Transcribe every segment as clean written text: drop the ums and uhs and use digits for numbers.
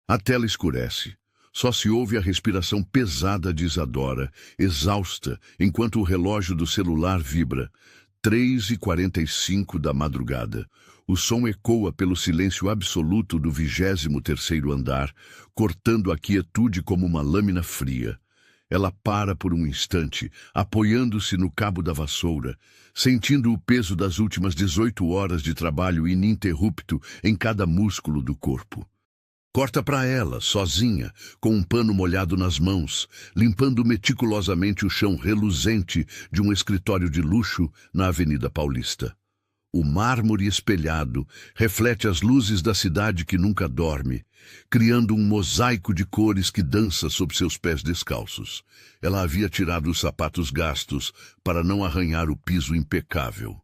A tela escurece. Só se ouve a respiração pesada de Isadora, exausta, enquanto o relógio do celular vibra. 3h45 da madrugada. O som ecoa pelo silêncio absoluto do 23º andar, cortando a quietude como uma lâmina fria. Ela para por um instante, apoiando-se no cabo da vassoura, sentindo o peso das últimas 18 horas de trabalho ininterrupto em cada músculo do corpo. Corta para ela, sozinha, com um pano molhado nas mãos, limpando meticulosamente o chão reluzente de um escritório de luxo na Avenida Paulista. O mármore espelhado reflete as luzes da cidade que nunca dorme, criando um mosaico de cores que dança sob seus pés descalços. Ela havia tirado os sapatos gastos para não arranhar o piso impecável.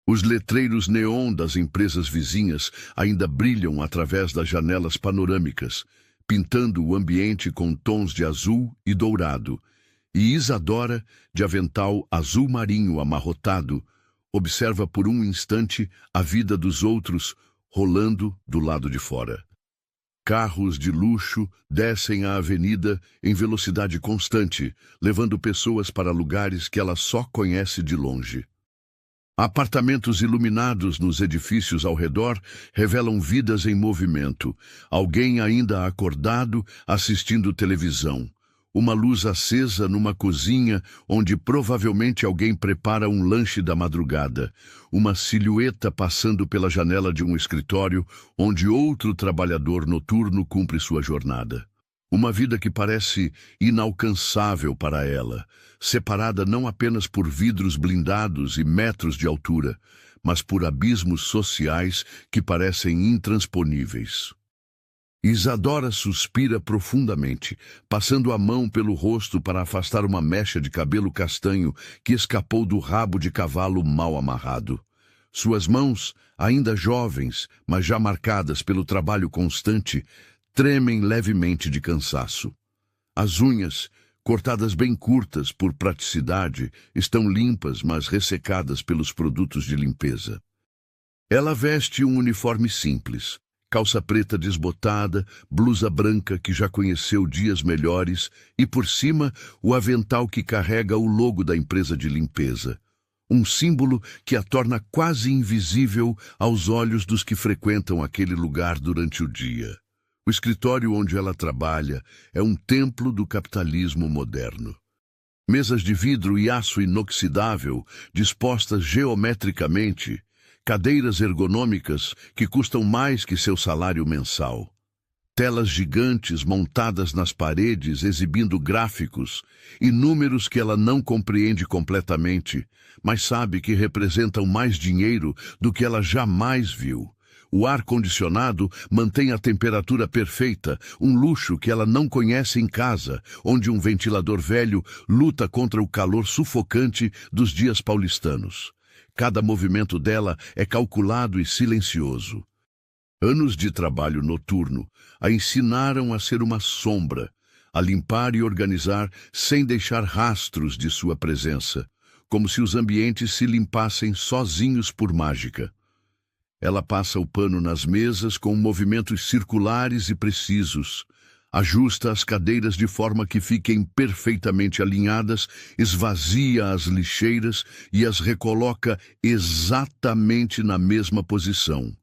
Os letreiros neon das empresas vizinhas ainda brilham através das janelas panorâmicas, pintando o ambiente com tons de azul e dourado. E Isadora, de avental azul marinho amarrotado, observa por um instante a vida dos outros rolando do lado de fora. Carros de luxo descem a avenida em velocidade constante, levando pessoas para lugares que ela só conhece de longe. Apartamentos iluminados nos edifícios ao redor revelam vidas em movimento. Alguém ainda acordado assistindo televisão. Uma luz acesa numa cozinha onde provavelmente alguém prepara um lanche da madrugada. Uma silhueta passando pela janela de um escritório onde outro trabalhador noturno cumpre sua jornada. Uma vida que parece inalcançável para ela, separada não apenas por vidros blindados e metros de altura, mas por abismos sociais que parecem intransponíveis. Isadora suspira profundamente, passando a mão pelo rosto para afastar uma mecha de cabelo castanho que escapou do rabo de cavalo mal amarrado. Suas mãos, ainda jovens, mas já marcadas pelo trabalho constante, tremem levemente de cansaço. As unhas, cortadas bem curtas por praticidade, estão limpas, mas ressecadas pelos produtos de limpeza. Ela veste um uniforme simples, calça preta desbotada, blusa branca que já conheceu dias melhores e, por cima, o avental que carrega o logo da empresa de limpeza. Um símbolo que a torna quase invisível aos olhos dos que frequentam aquele lugar durante o dia. O escritório onde ela trabalha é um templo do capitalismo moderno. Mesas de vidro e aço inoxidável, dispostas geometricamente, cadeiras ergonômicas que custam mais que seu salário mensal. Telas gigantes montadas nas paredes exibindo gráficos e números que ela não compreende completamente, mas sabe que representam mais dinheiro do que ela jamais viu. O ar-condicionado mantém a temperatura perfeita, um luxo que ela não conhece em casa, onde um ventilador velho luta contra o calor sufocante dos dias paulistanos. Cada movimento dela é calculado e silencioso. Anos de trabalho noturno a ensinaram a ser uma sombra, a limpar e organizar sem deixar rastros de sua presença, como se os ambientes se limpassem sozinhos por mágica. Ela passa o pano nas mesas com movimentos circulares e precisos, ajusta as cadeiras de forma que fiquem perfeitamente alinhadas, esvazia as lixeiras e as recoloca exatamente na mesma posição.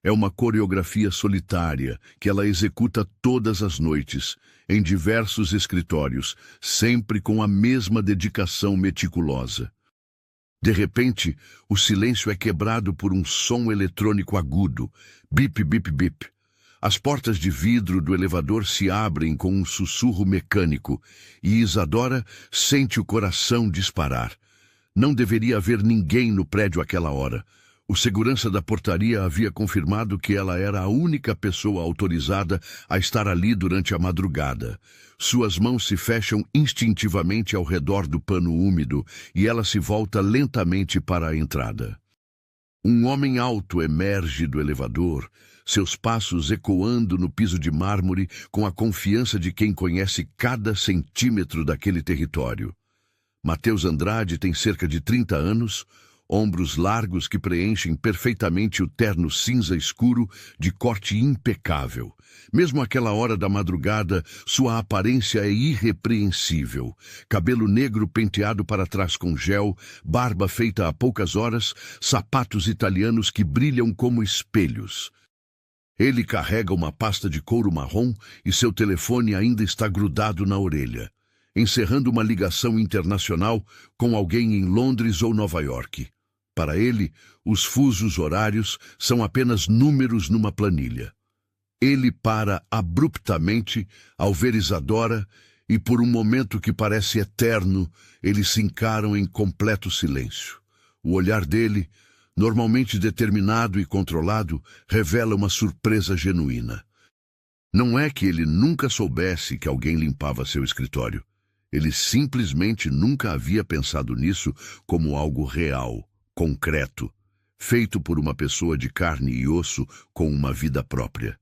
É uma coreografia solitária que ela executa todas as noites, em diversos escritórios, sempre com a mesma dedicação meticulosa. De repente, o silêncio é quebrado por um som eletrônico agudo. Bip, bip, bip. As portas de vidro do elevador se abrem com um sussurro mecânico e Isadora sente o coração disparar. Não deveria haver ninguém no prédio àquela hora. O segurança da portaria havia confirmado que ela era a única pessoa autorizada a estar ali durante a madrugada. Suas mãos se fecham instintivamente ao redor do pano úmido e ela se volta lentamente para a entrada. Um homem alto emerge do elevador, seus passos ecoando no piso de mármore com a confiança de quem conhece cada centímetro daquele território. Matheus Andrade tem cerca de 30 anos, ombros largos que preenchem perfeitamente o terno cinza escuro de corte impecável. Mesmo àquela hora da madrugada, sua aparência é irrepreensível. Cabelo negro penteado para trás com gel, barba feita há poucas horas, sapatos italianos que brilham como espelhos. Ele carrega uma pasta de couro marrom e seu telefone ainda está grudado na orelha, encerrando uma ligação internacional com alguém em Londres ou Nova York. Para ele, os fusos horários são apenas números numa planilha. Ele para abruptamente ao ver Isadora e, por um momento que parece eterno, eles se encaram em completo silêncio. O olhar dele, normalmente determinado e controlado, revela uma surpresa genuína. Não é que ele nunca soubesse que alguém limpava seu escritório. Ele simplesmente nunca havia pensado nisso como algo real, concreto, feito por uma pessoa de carne e osso com uma vida própria.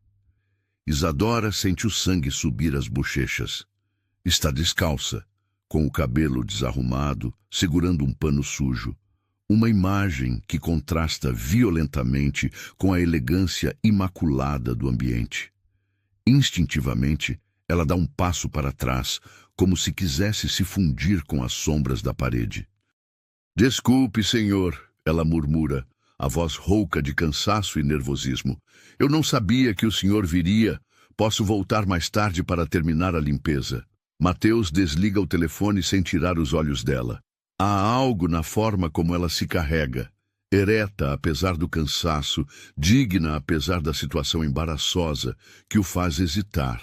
Isadora sente o sangue subir às bochechas. Está descalça, com o cabelo desarrumado, segurando um pano sujo. Uma imagem que contrasta violentamente com a elegância imaculada do ambiente. Instintivamente, ela dá um passo para trás, como se quisesse se fundir com as sombras da parede. "Desculpe, senhor", ela murmura, a voz rouca de cansaço e nervosismo. "Eu não sabia que o senhor viria. Posso voltar mais tarde para terminar a limpeza." Mateus desliga o telefone sem tirar os olhos dela. Há algo na forma como ela se carrega, ereta apesar do cansaço, digna apesar da situação embaraçosa, que o faz hesitar.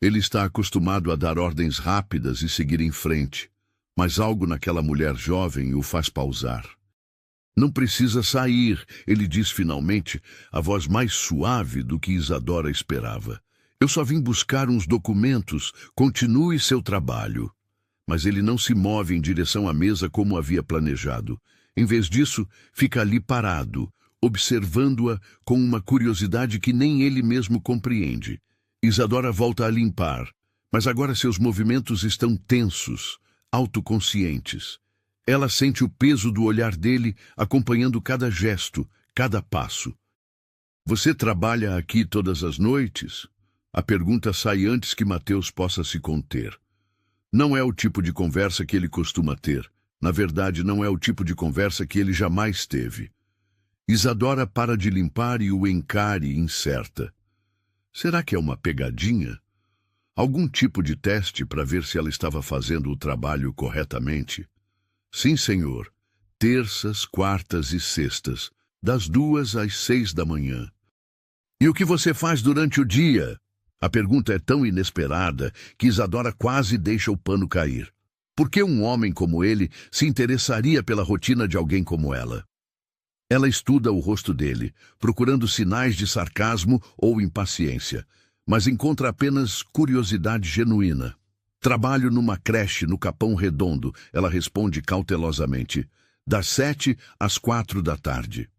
Ele está acostumado a dar ordens rápidas e seguir em frente, mas algo naquela mulher jovem o faz pausar. "Não precisa sair", ele diz finalmente, a voz mais suave do que Isadora esperava. "Eu só vim buscar uns documentos. Continue seu trabalho." Mas ele não se move em direção à mesa como havia planejado. Em vez disso, fica ali parado, observando-a com uma curiosidade que nem ele mesmo compreende. Isadora volta a limpar, mas agora seus movimentos estão tensos, autoconscientes. Ela sente o peso do olhar dele acompanhando cada gesto, cada passo. "Você trabalha aqui todas as noites?" A pergunta sai antes que Mateus possa se conter. Não é o tipo de conversa que ele costuma ter. Na verdade, não é o tipo de conversa que ele jamais teve. Isadora para de limpar e o encare incerta. Será que é uma pegadinha? Algum tipo de teste para ver se ela estava fazendo o trabalho corretamente? "Sim, senhor. Terças, quartas e sextas, das 2 às 6 da manhã." "E o que você faz durante o dia?" A pergunta é tão inesperada que Isadora quase deixa o pano cair. Por que um homem como ele se interessaria pela rotina de alguém como ela? Ela estuda o rosto dele, procurando sinais de sarcasmo ou impaciência, mas encontra apenas curiosidade genuína. "Trabalho numa creche no Capão Redondo", ela responde cautelosamente, "das 7 às 4 da tarde."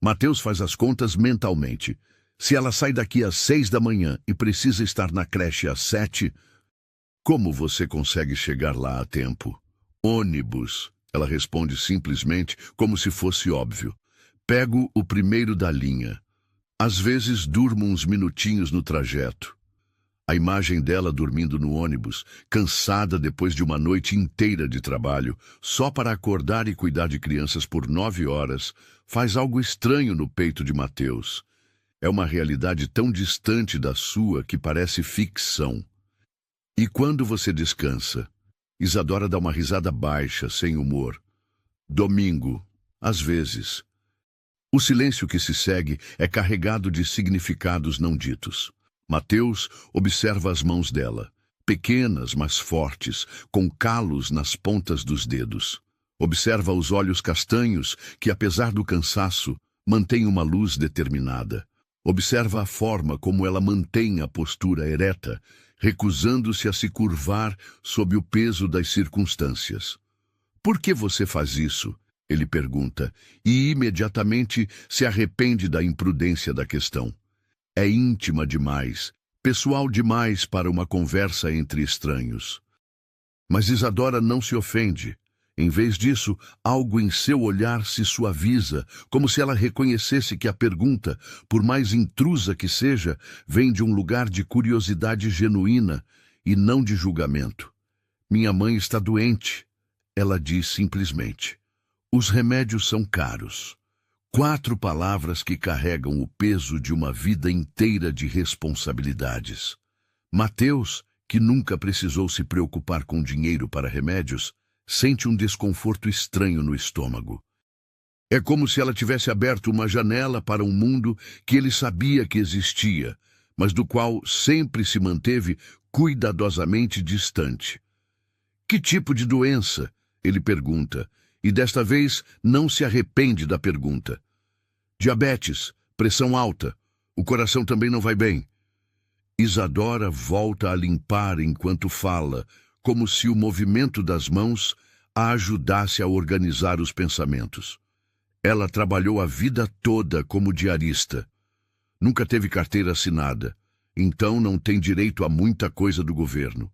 Mateus faz as contas mentalmente. Se ela sai daqui às 6 da manhã e precisa estar na creche às 7, como você consegue chegar lá a tempo? "Ônibus", ela responde simplesmente, como se fosse óbvio. "Pego o primeiro da linha. Às vezes durmo uns minutinhos no trajeto." A imagem dela dormindo no ônibus, cansada depois de uma noite inteira de trabalho, só para acordar e cuidar de crianças por 9 horas, faz algo estranho no peito de Mateus. É uma realidade tão distante da sua que parece ficção. "E quando você descansa?" Isadora dá uma risada baixa, sem humor. "Domingo, às vezes." O silêncio que se segue é carregado de significados não ditos. Mateus observa as mãos dela, pequenas, mas fortes, com calos nas pontas dos dedos. Observa os olhos castanhos que, apesar do cansaço, mantêm uma luz determinada. Observa a forma como ela mantém a postura ereta, recusando-se a se curvar sob o peso das circunstâncias. "Por que você faz isso?" ele pergunta, e imediatamente se arrepende da imprudência da questão. É íntima demais, pessoal demais para uma conversa entre estranhos. Mas Isadora não se ofende. Em vez disso, algo em seu olhar se suaviza, como se ela reconhecesse que a pergunta, por mais intrusa que seja, vem de um lugar de curiosidade genuína e não de julgamento. Minha mãe está doente, ela diz simplesmente. Os remédios são caros. 4 palavras que carregam o peso de uma vida inteira de responsabilidades. Mateus, que nunca precisou se preocupar com dinheiro para remédios, sente um desconforto estranho no estômago. É como se ela tivesse aberto uma janela para um mundo que ele sabia que existia, mas do qual sempre se manteve cuidadosamente distante. Que tipo de doença? Ele pergunta, e desta vez não se arrepende da pergunta. Diabetes, pressão alta, o coração também não vai bem. Isadora volta a limpar enquanto fala, como se o movimento das mãos a ajudasse a organizar os pensamentos. Ela trabalhou a vida toda como diarista. Nunca teve carteira assinada, então não tem direito a muita coisa do governo.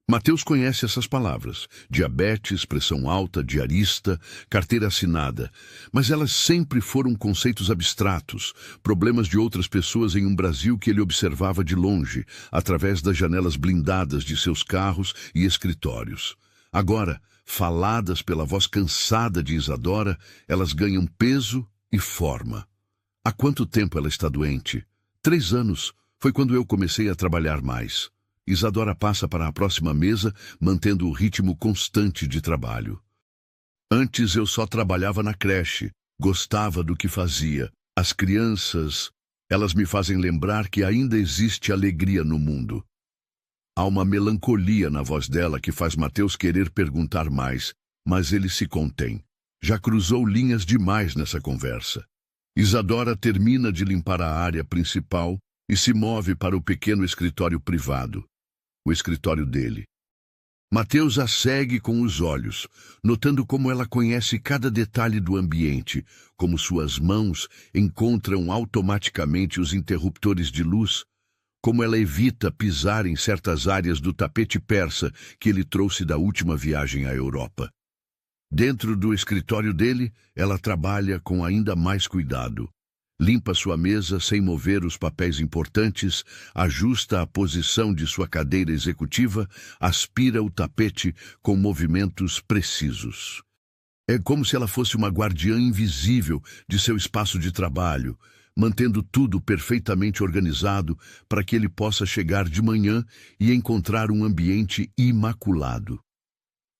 Mateus conhece essas palavras: diabetes, pressão alta, diarista, carteira assinada. Mas elas sempre foram conceitos abstratos, problemas de outras pessoas em um Brasil que ele observava de longe, através das janelas blindadas de seus carros e escritórios. Agora, faladas pela voz cansada de Isadora, elas ganham peso e forma. Há quanto tempo ela está doente? 3 anos. Foi quando eu comecei a trabalhar mais. Isadora passa para a próxima mesa, mantendo o ritmo constante de trabalho. Antes eu só trabalhava na creche, gostava do que fazia. As crianças, elas me fazem lembrar que ainda existe alegria no mundo. Há uma melancolia na voz dela que faz Mateus querer perguntar mais, mas ele se contém. Já cruzou linhas demais nessa conversa. Isadora termina de limpar a área principal e se move para o pequeno escritório privado, o escritório dele. Mateus a segue com os olhos, notando como ela conhece cada detalhe do ambiente, como suas mãos encontram automaticamente os interruptores de luz, como ela evita pisar em certas áreas do tapete persa que ele trouxe da última viagem à Europa. Dentro do escritório dele, ela trabalha com ainda mais cuidado. Limpa sua mesa sem mover os papéis importantes, ajusta a posição de sua cadeira executiva, aspira o tapete com movimentos precisos. É como se ela fosse uma guardiã invisível de seu espaço de trabalho, mantendo tudo perfeitamente organizado para que ele possa chegar de manhã e encontrar um ambiente imaculado.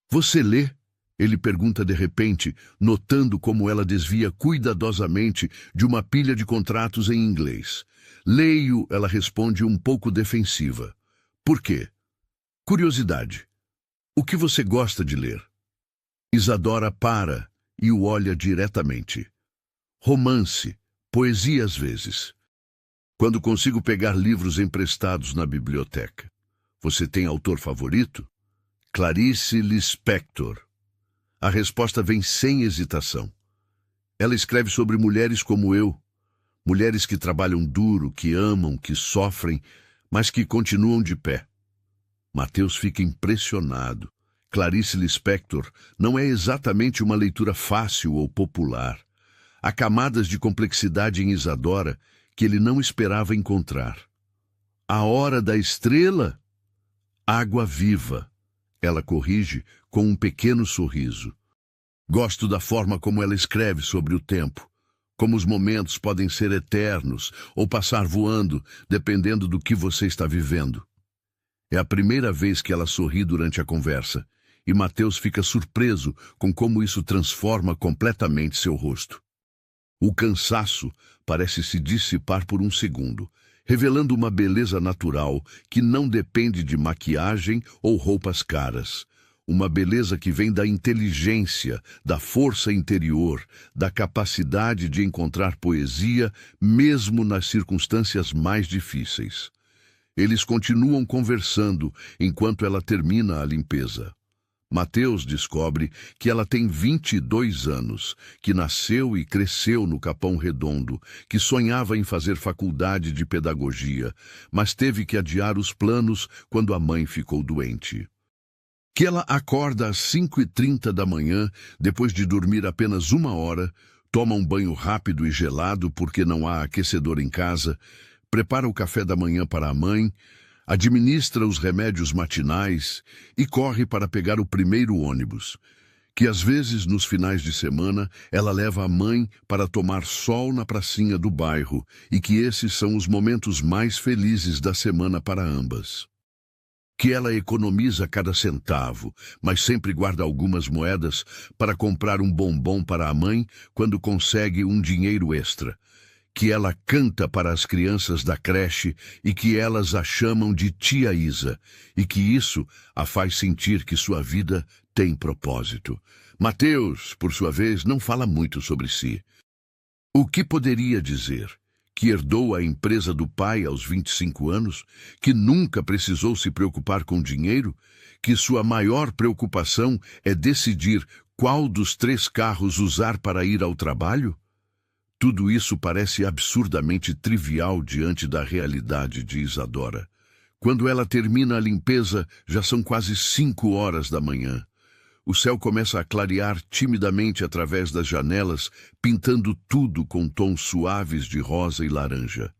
Você lê? Ele pergunta de repente, notando como ela desvia cuidadosamente de uma pilha de contratos em inglês. Leio, ela responde um pouco defensiva. Por quê? Curiosidade. O que você gosta de ler? Isadora para e o olha diretamente. Romance, poesia às vezes. Quando consigo pegar livros emprestados na biblioteca. Você tem autor favorito? Clarice Lispector. A resposta vem sem hesitação. Ela escreve sobre mulheres como eu, mulheres que trabalham duro, que amam, que sofrem, mas que continuam de pé. Mateus fica impressionado. Clarice Lispector não é exatamente uma leitura fácil ou popular. Há camadas de complexidade em Isadora que ele não esperava encontrar. A Hora da Estrela? Água Viva. Ela corrige com um pequeno sorriso. Gosto da forma como ela escreve sobre o tempo, como os momentos podem ser eternos ou passar voando, dependendo do que você está vivendo. É a primeira vez que ela sorri durante a conversa, e Mateus fica surpreso com como isso transforma completamente seu rosto. O cansaço parece se dissipar por um segundo, revelando uma beleza natural que não depende de maquiagem ou roupas caras. Uma beleza que vem da inteligência, da força interior, da capacidade de encontrar poesia mesmo nas circunstâncias mais difíceis. Eles continuam conversando enquanto ela termina a limpeza. Mateus descobre que ela tem 22 anos, que nasceu e cresceu no Capão Redondo, que sonhava em fazer faculdade de pedagogia, mas teve que adiar os planos quando a mãe ficou doente. Que ela acorda às 5h30 da manhã, depois de dormir apenas 1 hora, toma um banho rápido e gelado porque não há aquecedor em casa, prepara o café da manhã para a mãe, administra os remédios matinais e corre para pegar o primeiro ônibus. Que às vezes, nos finais de semana, ela leva a mãe para tomar sol na pracinha do bairro e que esses são os momentos mais felizes da semana para ambas. Que ela economiza cada centavo, mas sempre guarda algumas moedas para comprar um bombom para a mãe quando consegue um dinheiro extra. Que ela canta para as crianças da creche e que elas a chamam de Tia Isa, e que isso a faz sentir que sua vida tem propósito. Mateus, por sua vez, não fala muito sobre si. O que poderia dizer? Que herdou a empresa do pai aos 25 anos, que nunca precisou se preocupar com dinheiro, que sua maior preocupação é decidir qual dos 3 carros usar para ir ao trabalho? Tudo isso parece absurdamente trivial diante da realidade de Isadora. Quando ela termina a limpeza, já são quase 5 horas da manhã. O céu começa a clarear timidamente através das janelas, pintando tudo com tons suaves de rosa e laranja.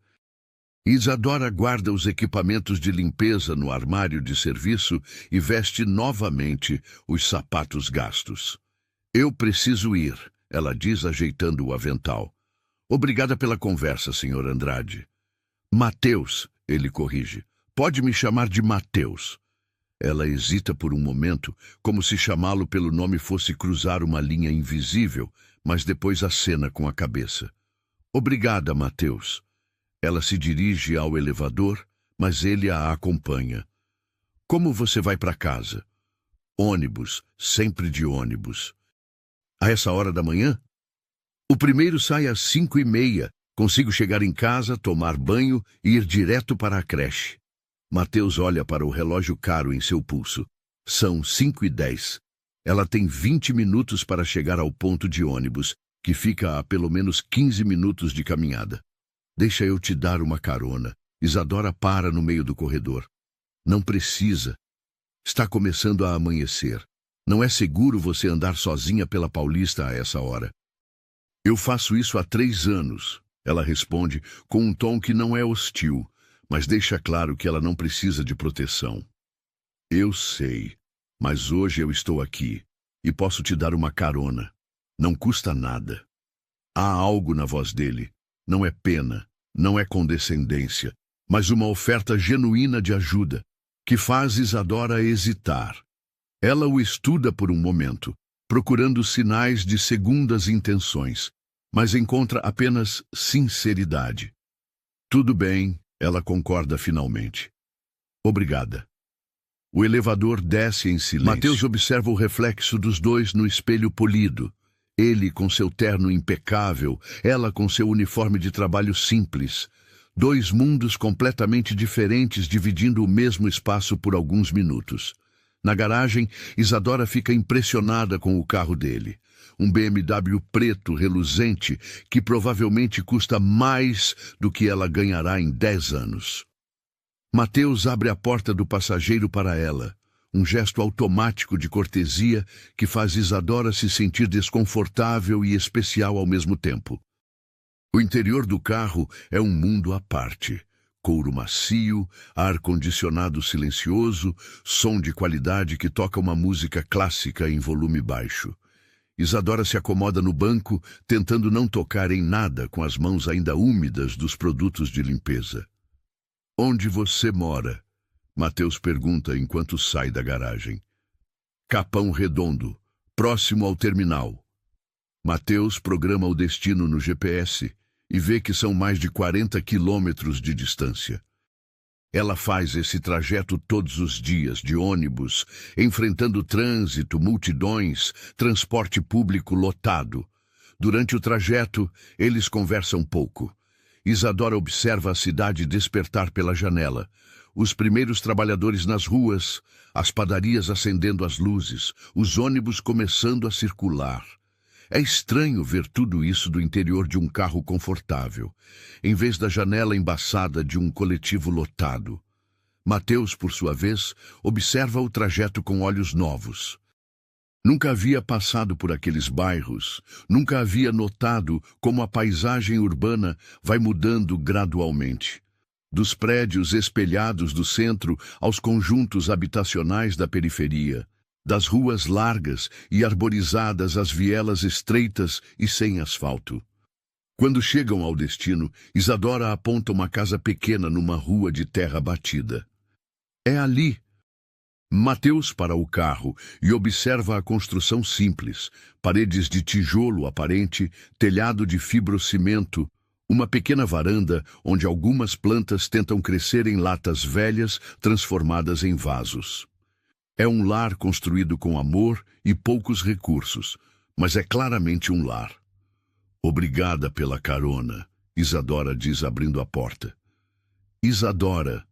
Isadora guarda os equipamentos de limpeza no armário de serviço e veste novamente os sapatos gastos. Eu preciso ir, ela diz ajeitando o avental. Obrigada pela conversa, Sr. Andrade. Mateus, ele corrige. Pode me chamar de Mateus. Ela hesita por um momento, como se chamá-lo pelo nome fosse cruzar uma linha invisível, mas depois acena com a cabeça. Obrigada, Mateus. Ela se dirige ao elevador, mas ele a acompanha. Como você vai para casa? Ônibus, sempre de ônibus. A essa hora da manhã? O primeiro sai às 5h30. Consigo chegar em casa, tomar banho e ir direto para a creche. Mateus olha para o relógio caro em seu pulso. São 5h10. Ela tem 20 minutos para chegar ao ponto de ônibus, que fica a pelo menos 15 minutos de caminhada. Deixa eu te dar uma carona. Isadora para no meio do corredor. Não precisa. Está começando a amanhecer. Não é seguro você andar sozinha pela Paulista a essa hora. Eu faço isso há 3 anos, ela responde com um tom que não é hostil, mas deixa claro que ela não precisa de proteção. Eu sei, mas hoje eu estou aqui e posso te dar uma carona. Não custa nada. Há algo na voz dele. Não é pena, não é condescendência, mas uma oferta genuína de ajuda, que faz Isadora hesitar. Ela o estuda por um momento, procurando sinais de segundas intenções, mas encontra apenas sinceridade. Tudo bem, ela concorda finalmente. Obrigada. O elevador desce em silêncio. Mateus observa o reflexo dos dois no espelho polido. Ele com seu terno impecável, ela com seu uniforme de trabalho simples. 2 mundos completamente diferentes dividindo o mesmo espaço por alguns minutos. Na garagem, Isadora fica impressionada com o carro dele. Um BMW preto reluzente que provavelmente custa mais do que ela ganhará em 10 anos. Mateus abre a porta do passageiro para ela, um gesto automático de cortesia que faz Isadora se sentir desconfortável e especial ao mesmo tempo. O interior do carro é um mundo à parte. Couro macio, ar-condicionado silencioso, som de qualidade que toca uma música clássica em volume baixo. Isadora se acomoda no banco, tentando não tocar em nada com as mãos ainda úmidas dos produtos de limpeza. Onde você mora? Mateus pergunta enquanto sai da garagem. Capão Redondo, próximo ao terminal. Mateus programa o destino no GPS e vê que são mais de 40 quilômetros de distância. Ela faz esse trajeto todos os dias, de ônibus, enfrentando trânsito, multidões, transporte público lotado. Durante o trajeto, eles conversam pouco. Isadora observa a cidade despertar pela janela. Os primeiros trabalhadores nas ruas, as padarias acendendo as luzes, os ônibus começando a circular. É estranho ver tudo isso do interior de um carro confortável, em vez da janela embaçada de um coletivo lotado. Mateus, por sua vez, observa o trajeto com olhos novos. Nunca havia passado por aqueles bairros, nunca havia notado como a paisagem urbana vai mudando gradualmente. Dos prédios espelhados do centro aos conjuntos habitacionais da periferia, das ruas largas e arborizadas às vielas estreitas e sem asfalto. Quando chegam ao destino, Isadora aponta uma casa pequena numa rua de terra batida. É ali. Mateus para o carro e observa a construção simples, paredes de tijolo aparente, telhado de fibrocimento, uma pequena varanda onde algumas plantas tentam crescer em latas velhas transformadas em vasos. É um lar construído com amor e poucos recursos, mas é claramente um lar. Obrigada pela carona, Isadora diz abrindo a porta. Isadora,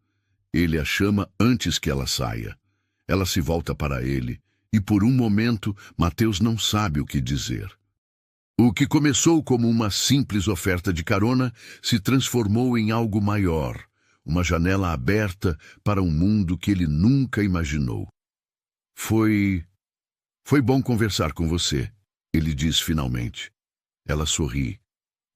ele a chama antes que ela saia. Ela se volta para ele, e por um momento, Mateus não sabe o que dizer. O que começou como uma simples oferta de carona se transformou em algo maior, uma janela aberta para um mundo que ele nunca imaginou. Foi bom conversar com você, ele diz finalmente. Ela sorri.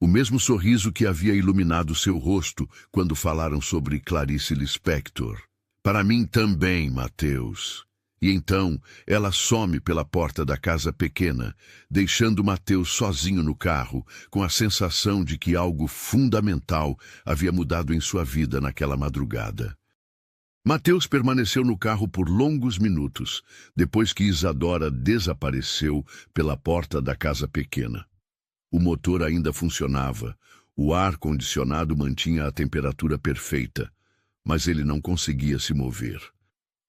O mesmo sorriso que havia iluminado seu rosto quando falaram sobre Clarice Lispector. Para mim também, Mateus. E então ela some pela porta da casa pequena, deixando Mateus sozinho no carro, com a sensação de que algo fundamental havia mudado em sua vida naquela madrugada. Mateus permaneceu no carro por longos minutos, depois que Isadora desapareceu pela porta da casa pequena. O motor ainda funcionava, o ar-condicionado mantinha a temperatura perfeita, mas ele não conseguia se mover.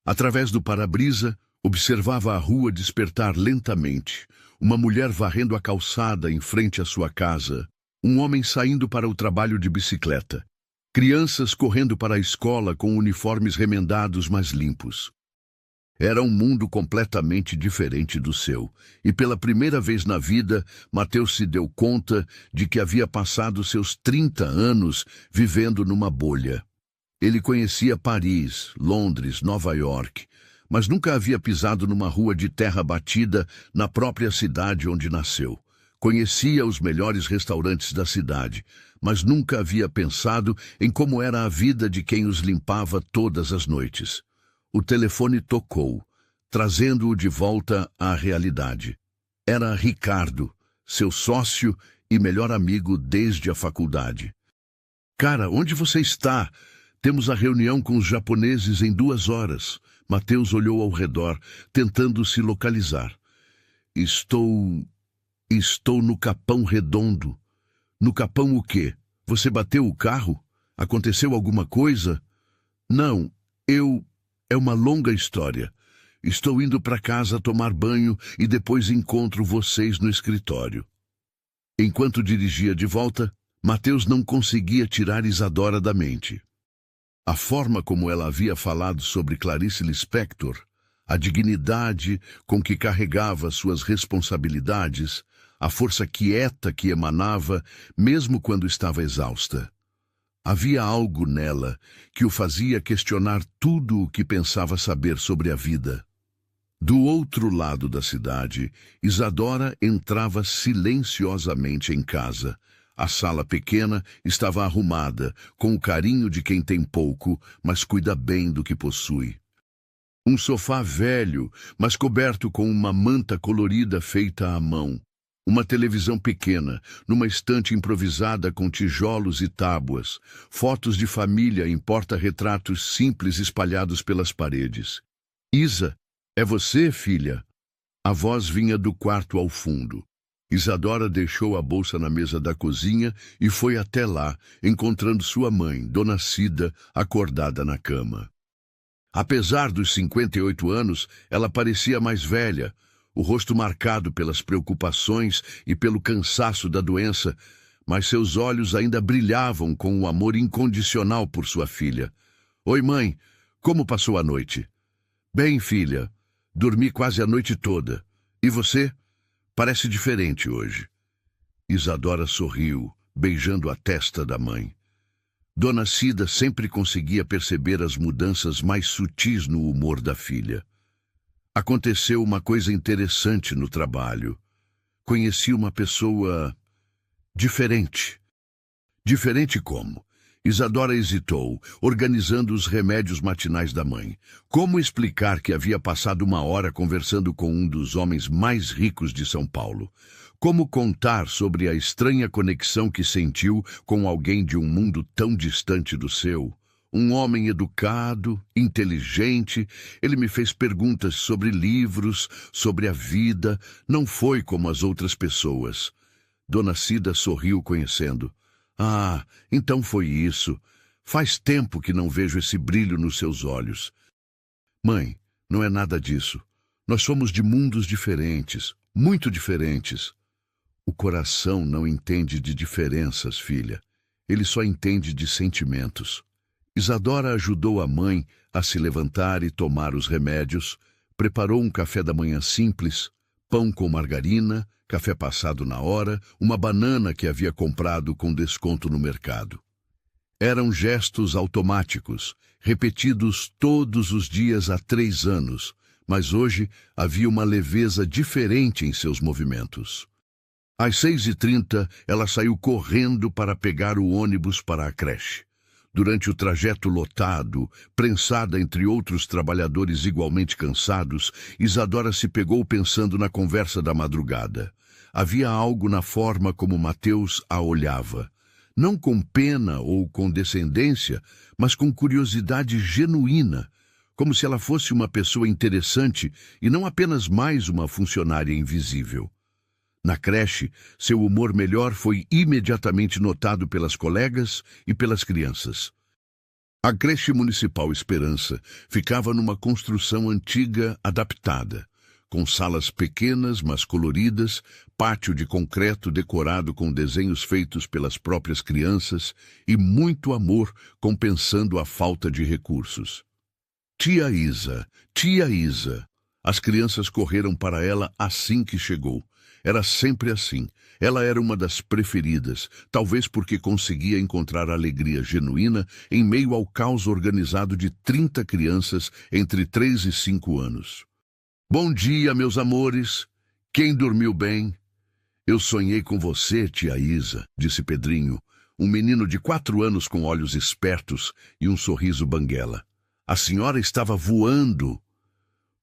Através do para-brisa, observava a rua despertar lentamente, uma mulher varrendo a calçada em frente à sua casa, um homem saindo para o trabalho de bicicleta, crianças correndo para a escola com uniformes remendados mas limpos. Era um mundo completamente diferente do seu, e pela primeira vez na vida, Mateus se deu conta de que havia passado seus 30 anos vivendo numa bolha. Ele conhecia Paris, Londres, Nova York, mas nunca havia pisado numa rua de terra batida na própria cidade onde nasceu. Conhecia os melhores restaurantes da cidade, mas nunca havia pensado em como era a vida de quem os limpava todas as noites. O telefone tocou, trazendo-o de volta à realidade. Era Ricardo, seu sócio e melhor amigo desde a faculdade. Cara, onde você está? Temos a reunião com os japoneses em 2 horas. Mateus olhou ao redor, tentando se localizar. Estou no Capão Redondo. No Capão o quê? Você bateu o carro? Aconteceu alguma coisa? Não, é uma longa história. Estou indo para casa tomar banho e depois encontro vocês no escritório. Enquanto dirigia de volta, Mateus não conseguia tirar Isadora da mente. A forma como ela havia falado sobre Clarice Lispector, a dignidade com que carregava suas responsabilidades, a força quieta que emanava, mesmo quando estava exausta. Havia algo nela que o fazia questionar tudo o que pensava saber sobre a vida. Do outro lado da cidade, Isadora entrava silenciosamente em casa. A sala pequena estava arrumada, com o carinho de quem tem pouco, mas cuida bem do que possui. Um sofá velho, mas coberto com uma manta colorida feita à mão. Uma televisão pequena, numa estante improvisada com tijolos e tábuas. Fotos de família em porta-retratos simples espalhados pelas paredes. Isa, é você, filha? A voz vinha do quarto ao fundo. Isadora deixou a bolsa na mesa da cozinha e foi até lá, encontrando sua mãe, Dona Cida, acordada na cama. Apesar dos 58 anos, ela parecia mais velha, o rosto marcado pelas preocupações e pelo cansaço da doença, mas seus olhos ainda brilhavam com o amor incondicional por sua filha. Oi, mãe, como passou a noite? Bem, filha, dormi quase a noite toda. E você? Parece diferente hoje. Isadora sorriu, beijando a testa da mãe. Dona Cida sempre conseguia perceber as mudanças mais sutis no humor da filha. Aconteceu uma coisa interessante no trabalho. Conheci uma pessoa diferente. Diferente como? Isadora hesitou, organizando os remédios matinais da mãe. Como explicar que havia passado uma hora conversando com um dos homens mais ricos de São Paulo? Como contar sobre a estranha conexão que sentiu com alguém de um mundo tão distante do seu? Um homem educado, inteligente, ele me fez perguntas sobre livros, sobre a vida, não foi como as outras pessoas. Dona Cida sorriu conhecendo. Ah, então foi isso. Faz tempo que não vejo esse brilho nos seus olhos. Mãe, não é nada disso. Nós somos de mundos diferentes, muito diferentes. O coração não entende de diferenças, filha. Ele só entende de sentimentos. Isadora ajudou a mãe a se levantar e tomar os remédios, preparou um café da manhã simples, pão com margarina, café passado na hora, uma banana que havia comprado com desconto no mercado. Eram gestos automáticos, repetidos todos os dias há 3 anos, mas hoje havia uma leveza diferente em seus movimentos. Às 6h30, ela saiu correndo para pegar o ônibus para a creche. Durante o trajeto lotado, prensada entre outros trabalhadores igualmente cansados, Isadora se pegou pensando na conversa da madrugada. Havia algo na forma como Mateus a olhava. Não com pena ou condescendência, mas com curiosidade genuína, como se ela fosse uma pessoa interessante e não apenas mais uma funcionária invisível. Na creche, seu humor melhor foi imediatamente notado pelas colegas e pelas crianças. A creche municipal Esperança ficava numa construção antiga adaptada, com salas pequenas, mas coloridas, pátio de concreto decorado com desenhos feitos pelas próprias crianças e muito amor compensando a falta de recursos. Tia Isa, tia Isa! As crianças correram para ela assim que chegou. Era sempre assim. Ela era uma das preferidas, talvez porque conseguia encontrar alegria genuína em meio ao caos organizado de 30 crianças entre 3 e 5 anos. Bom dia, meus amores. Quem dormiu bem? Eu sonhei com você, tia Isa, disse Pedrinho, um menino de 4 anos com olhos espertos e um sorriso banguela. A senhora estava voando.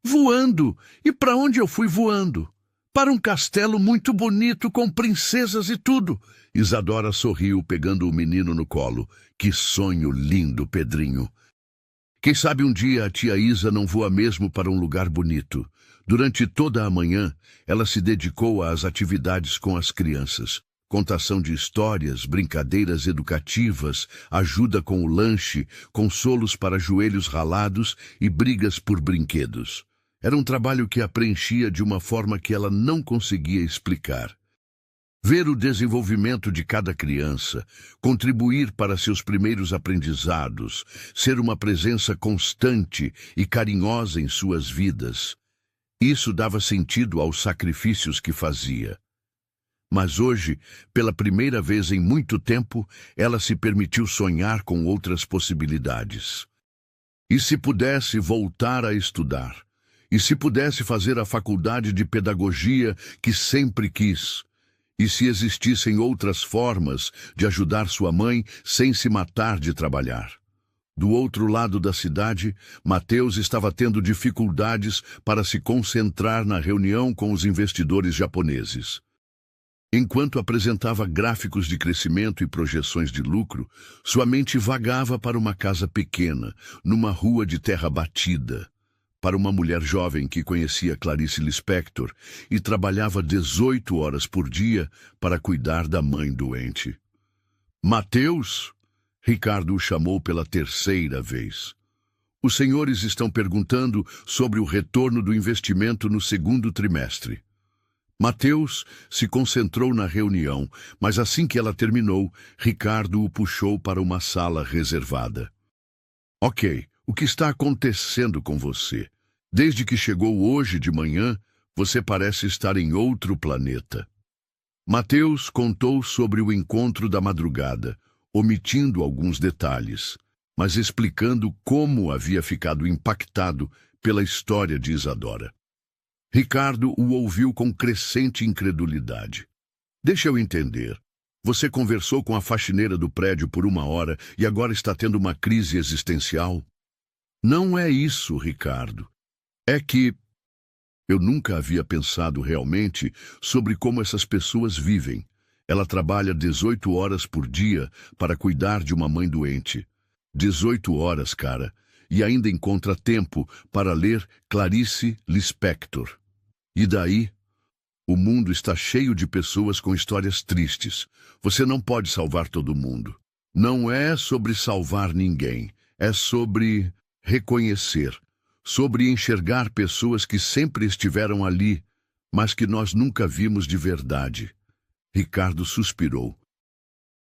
Voando? E para onde eu fui voando? Para um castelo muito bonito com princesas e tudo. Isadora sorriu, pegando o menino no colo. Que sonho lindo, Pedrinho. Quem sabe um dia a tia Isa não voa mesmo para um lugar bonito. Durante toda a manhã, ela se dedicou às atividades com as crianças. Contação de histórias, brincadeiras educativas, ajuda com o lanche, consolos para joelhos ralados e brigas por brinquedos. Era um trabalho que a preenchia de uma forma que ela não conseguia explicar. Ver o desenvolvimento de cada criança, contribuir para seus primeiros aprendizados, ser uma presença constante e carinhosa em suas vidas. Isso dava sentido aos sacrifícios que fazia. Mas hoje, pela primeira vez em muito tempo, ela se permitiu sonhar com outras possibilidades. E se pudesse voltar a estudar? E se pudesse fazer a faculdade de pedagogia que sempre quis? E se existissem outras formas de ajudar sua mãe sem se matar de trabalhar? Do outro lado da cidade, Mateus estava tendo dificuldades para se concentrar na reunião com os investidores japoneses. Enquanto apresentava gráficos de crescimento e projeções de lucro, sua mente vagava para uma casa pequena, numa rua de terra batida. Para uma mulher jovem que conhecia Clarice Lispector e trabalhava 18 horas por dia para cuidar da mãe doente. Mateus? Ricardo o chamou pela 3ª vez. Os senhores estão perguntando sobre o retorno do investimento no 2º trimestre. Mateus se concentrou na reunião, mas assim que ela terminou, Ricardo o puxou para uma sala reservada. Ok. O que está acontecendo com você? Desde que chegou hoje de manhã, você parece estar em outro planeta. Mateus contou sobre o encontro da madrugada, omitindo alguns detalhes, mas explicando como havia ficado impactado pela história de Isadora. Ricardo o ouviu com crescente incredulidade. Deixa eu entender. Você conversou com a faxineira do prédio por 1 hora e agora está tendo uma crise existencial? Não é isso, Ricardo. É que eu nunca havia pensado realmente sobre como essas pessoas vivem. Ela trabalha 18 horas por dia para cuidar de uma mãe doente. 18 horas, cara, e ainda encontra tempo para ler Clarice Lispector. E daí? O mundo está cheio de pessoas com histórias tristes. Você não pode salvar todo mundo. Não é sobre salvar ninguém. É sobre reconhecer. Sobre enxergar pessoas que sempre estiveram ali, mas que nós nunca vimos de verdade. Ricardo suspirou.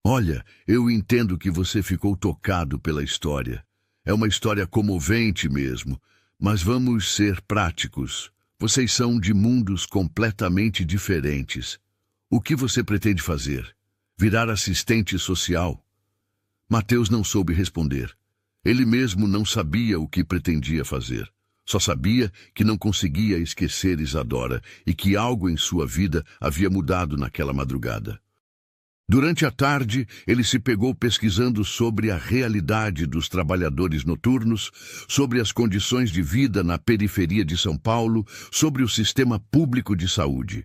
Olha, eu entendo que você ficou tocado pela história. É uma história comovente mesmo, mas vamos ser práticos. Vocês são de mundos completamente diferentes. O que você pretende fazer? Virar assistente social? Mateus não soube responder. Ele mesmo não sabia o que pretendia fazer. Só sabia que não conseguia esquecer Isadora e que algo em sua vida havia mudado naquela madrugada. Durante a tarde, ele se pegou pesquisando sobre a realidade dos trabalhadores noturnos, sobre as condições de vida na periferia de São Paulo, sobre o sistema público de saúde.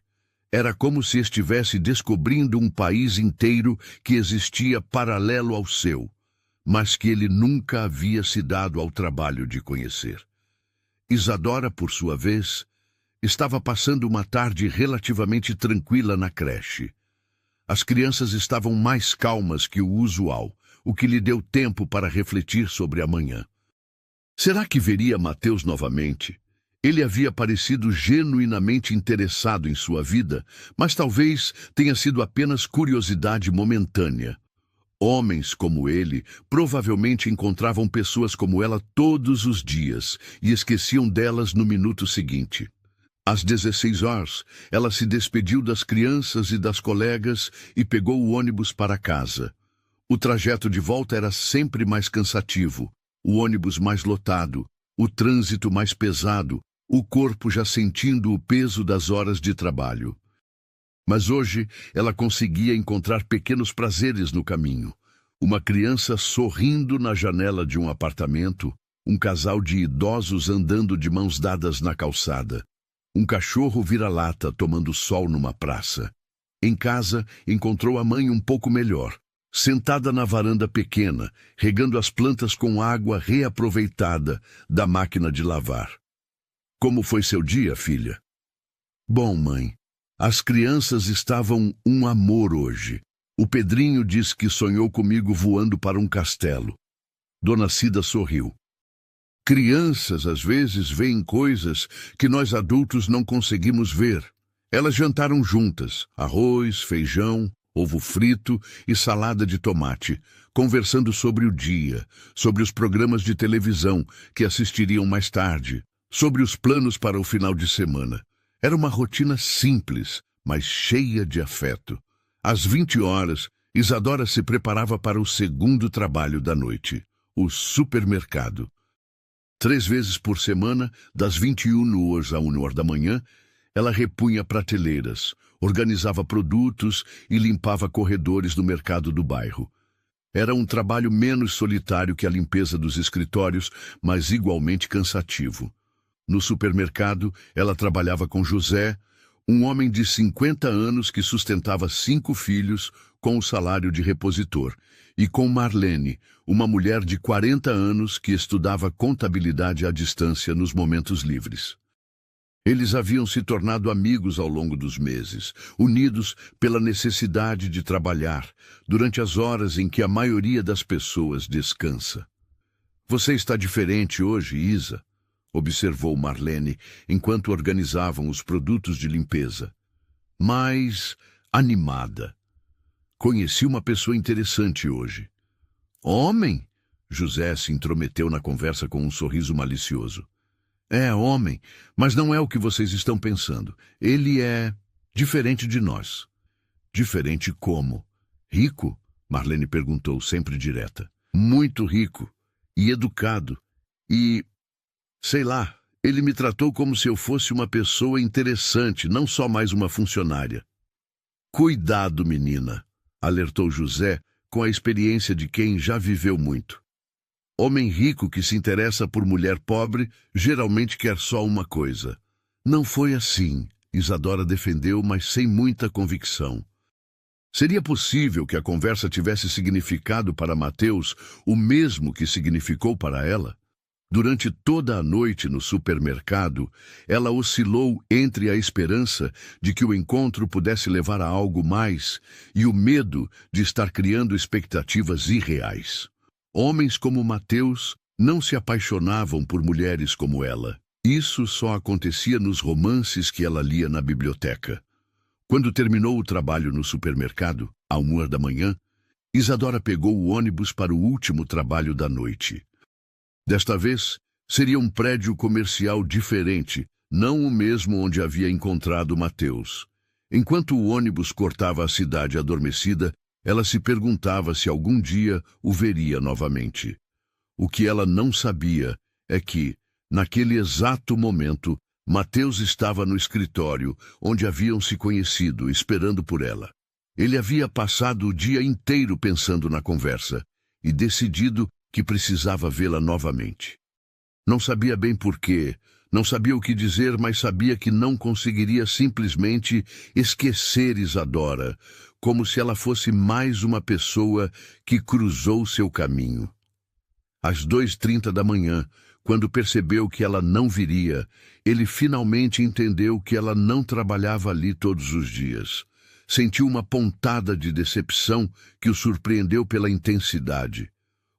Era como se estivesse descobrindo um país inteiro que existia paralelo ao seu, mas que ele nunca havia se dado ao trabalho de conhecer. Isadora, por sua vez, estava passando uma tarde relativamente tranquila na creche. As crianças estavam mais calmas que o usual, o que lhe deu tempo para refletir sobre a manhã. Será que veria Mateus novamente? Ele havia parecido genuinamente interessado em sua vida, mas talvez tenha sido apenas curiosidade momentânea. Homens como ele provavelmente encontravam pessoas como ela todos os dias e esqueciam delas no minuto seguinte. Às 16 horas, ela se despediu das crianças e das colegas e pegou o ônibus para casa. O trajeto de volta era sempre mais cansativo, o ônibus mais lotado, o trânsito mais pesado, o corpo já sentindo o peso das horas de trabalho. Mas hoje ela conseguia encontrar pequenos prazeres no caminho. Uma criança sorrindo na janela de um apartamento, um casal de idosos andando de mãos dadas na calçada. Um cachorro vira-lata tomando sol numa praça. Em casa, encontrou a mãe um pouco melhor, sentada na varanda pequena, regando as plantas com água reaproveitada da máquina de lavar. Como foi seu dia, filha? Bom, mãe. As crianças estavam um amor hoje. O Pedrinho diz que sonhou comigo voando para um castelo. Dona Cida sorriu. Crianças, às vezes, veem coisas que nós adultos não conseguimos ver. Elas jantaram juntas, arroz, feijão, ovo frito e salada de tomate, conversando sobre o dia, sobre os programas de televisão que assistiriam mais tarde, sobre os planos para o final de semana. Era uma rotina simples, mas cheia de afeto. Às 20 horas, Isadora se preparava para o segundo trabalho da noite, o supermercado. 3 vezes por semana, das 21 horas à 1 hora da manhã, ela repunha prateleiras, organizava produtos e limpava corredores do mercado do bairro. Era um trabalho menos solitário que a limpeza dos escritórios, mas igualmente cansativo. No supermercado, ela trabalhava com José, um homem de 50 anos que sustentava 5 filhos com o salário de repositor, e com Marlene, uma mulher de 40 anos que estudava contabilidade à distância nos momentos livres. Eles haviam se tornado amigos ao longo dos meses, unidos pela necessidade de trabalhar, durante as horas em que a maioria das pessoas descansa. Você está diferente hoje, Isa, observou Marlene, enquanto organizavam os produtos de limpeza. Mais animada. Conheci uma pessoa interessante hoje. Homem? José se intrometeu na conversa com um sorriso malicioso. É, homem, mas não é o que vocês estão pensando. Ele é diferente de nós. Diferente como? Rico? Marlene perguntou, sempre direta. Muito rico e educado e, sei lá, ele me tratou como se eu fosse uma pessoa interessante, não só mais uma funcionária. Cuidado, menina, alertou José com a experiência de quem já viveu muito. Homem rico que se interessa por mulher pobre geralmente quer só uma coisa. Não foi assim, Isadora defendeu, mas sem muita convicção. Seria possível que a conversa tivesse significado para Mateus o mesmo que significou para ela? Durante toda a noite no supermercado, ela oscilou entre a esperança de que o encontro pudesse levar a algo mais e o medo de estar criando expectativas irreais. Homens como Mateus não se apaixonavam por mulheres como ela. Isso só acontecia nos romances que ela lia na biblioteca. Quando terminou o trabalho no supermercado, à 1h, Isadora pegou o ônibus para o último trabalho da noite. Desta vez, seria um prédio comercial diferente, não o mesmo onde havia encontrado Mateus. Enquanto o ônibus cortava a cidade adormecida, ela se perguntava se algum dia o veria novamente. O que ela não sabia é que, naquele exato momento, Mateus estava no escritório, onde haviam se conhecido, esperando por ela. Ele havia passado o dia inteiro pensando na conversa e decidido que precisava vê-la novamente. Não sabia bem porquê, não sabia o que dizer, mas sabia que não conseguiria simplesmente esquecer Isadora, como se ela fosse mais uma pessoa que cruzou seu caminho. Às 2h30, quando percebeu que ela não viria, ele finalmente entendeu que ela não trabalhava ali todos os dias. Sentiu uma pontada de decepção que o surpreendeu pela intensidade.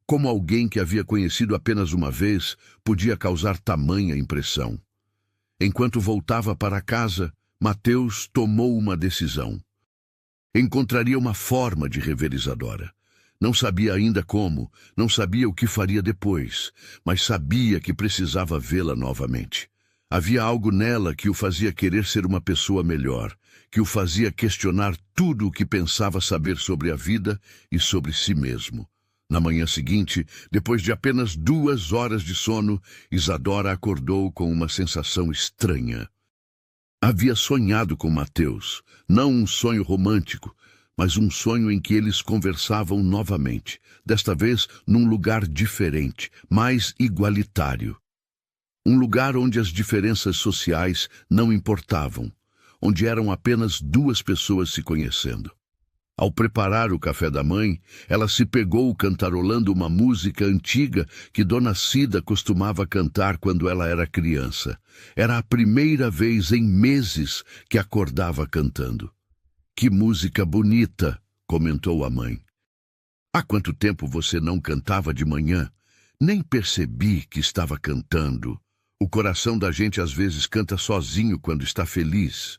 Como alguém que havia conhecido apenas uma vez podia causar tamanha impressão? Enquanto voltava para casa, Mateus tomou uma decisão. Encontraria uma forma de rever Isadora. Não sabia ainda como, não sabia o que faria depois, mas sabia que precisava vê-la novamente. Havia algo nela que o fazia querer ser uma pessoa melhor, que o fazia questionar tudo o que pensava saber sobre a vida e sobre si mesmo. Na manhã seguinte, depois de apenas 2 horas de sono, Isadora acordou com uma sensação estranha. Havia sonhado com Mateus, não um sonho romântico, mas um sonho em que eles conversavam novamente, desta vez num lugar diferente, mais igualitário. Um lugar onde as diferenças sociais não importavam, onde eram apenas 2 pessoas se conhecendo. Ao preparar o café da mãe, ela se pegou cantarolando uma música antiga que Dona Cida costumava cantar quando ela era criança. Era a primeira vez em meses que acordava cantando. Que música bonita, comentou a mãe. Há quanto tempo você não cantava de manhã? Nem percebi que estava cantando. O coração da gente às vezes canta sozinho quando está feliz,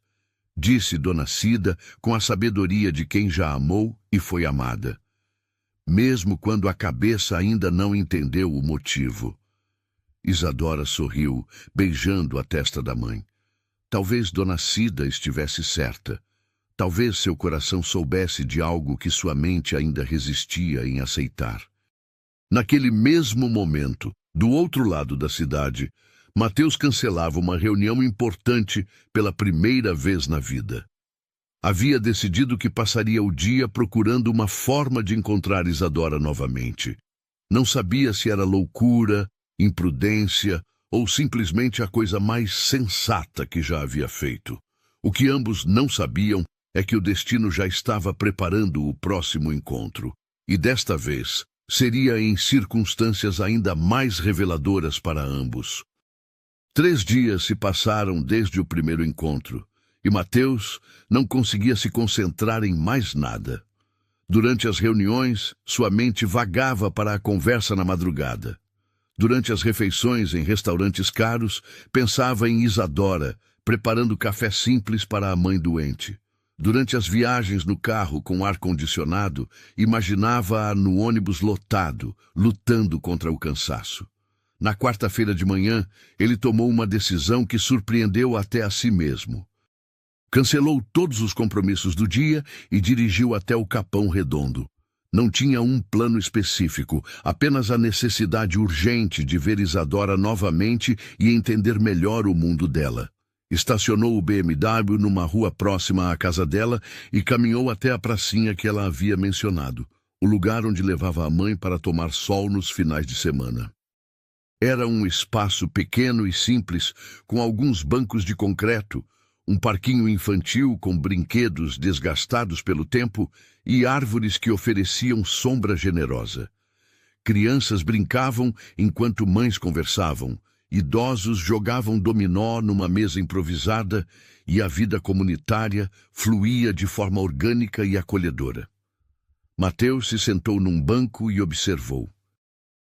disse Dona Cida com a sabedoria de quem já amou e foi amada, mesmo quando a cabeça ainda não entendeu o motivo. Isadora sorriu, beijando a testa da mãe. Talvez Dona Cida estivesse certa. Talvez seu coração soubesse de algo que sua mente ainda resistia em aceitar. Naquele mesmo momento, do outro lado da cidade, Mateus cancelava uma reunião importante pela primeira vez na vida. Havia decidido que passaria o dia procurando uma forma de encontrar Isadora novamente. Não sabia se era loucura, imprudência ou simplesmente a coisa mais sensata que já havia feito. O que ambos não sabiam é que o destino já estava preparando o próximo encontro. E desta vez, seria em circunstâncias ainda mais reveladoras para ambos. 3 dias se passaram desde o primeiro encontro, e Mateus não conseguia se concentrar em mais nada. Durante as reuniões, sua mente vagava para a conversa na madrugada. Durante as refeições em restaurantes caros, pensava em Isadora, preparando café simples para a mãe doente. Durante as viagens no carro com ar-condicionado, imaginava-a no ônibus lotado, lutando contra o cansaço. Na quarta-feira de manhã, ele tomou uma decisão que surpreendeu até a si mesmo. Cancelou todos os compromissos do dia e dirigiu até o Capão Redondo. Não tinha um plano específico, apenas a necessidade urgente de ver Isadora novamente e entender melhor o mundo dela. Estacionou o BMW numa rua próxima à casa dela e caminhou até a pracinha que ela havia mencionado, o lugar onde levava a mãe para tomar sol nos finais de semana. Era um espaço pequeno e simples, com alguns bancos de concreto, um parquinho infantil com brinquedos desgastados pelo tempo e árvores que ofereciam sombra generosa. Crianças brincavam enquanto mães conversavam, idosos jogavam dominó numa mesa improvisada e a vida comunitária fluía de forma orgânica e acolhedora. Mateus se sentou num banco e observou.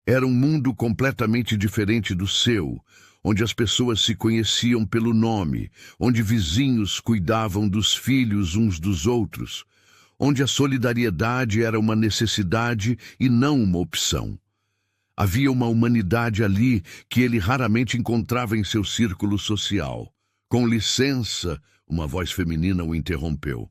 Era um mundo completamente diferente do seu, onde as pessoas se conheciam pelo nome, onde vizinhos cuidavam dos filhos uns dos outros, onde a solidariedade era uma necessidade e não uma opção. Havia uma humanidade ali que ele raramente encontrava em seu círculo social. Com licença, uma voz feminina o interrompeu.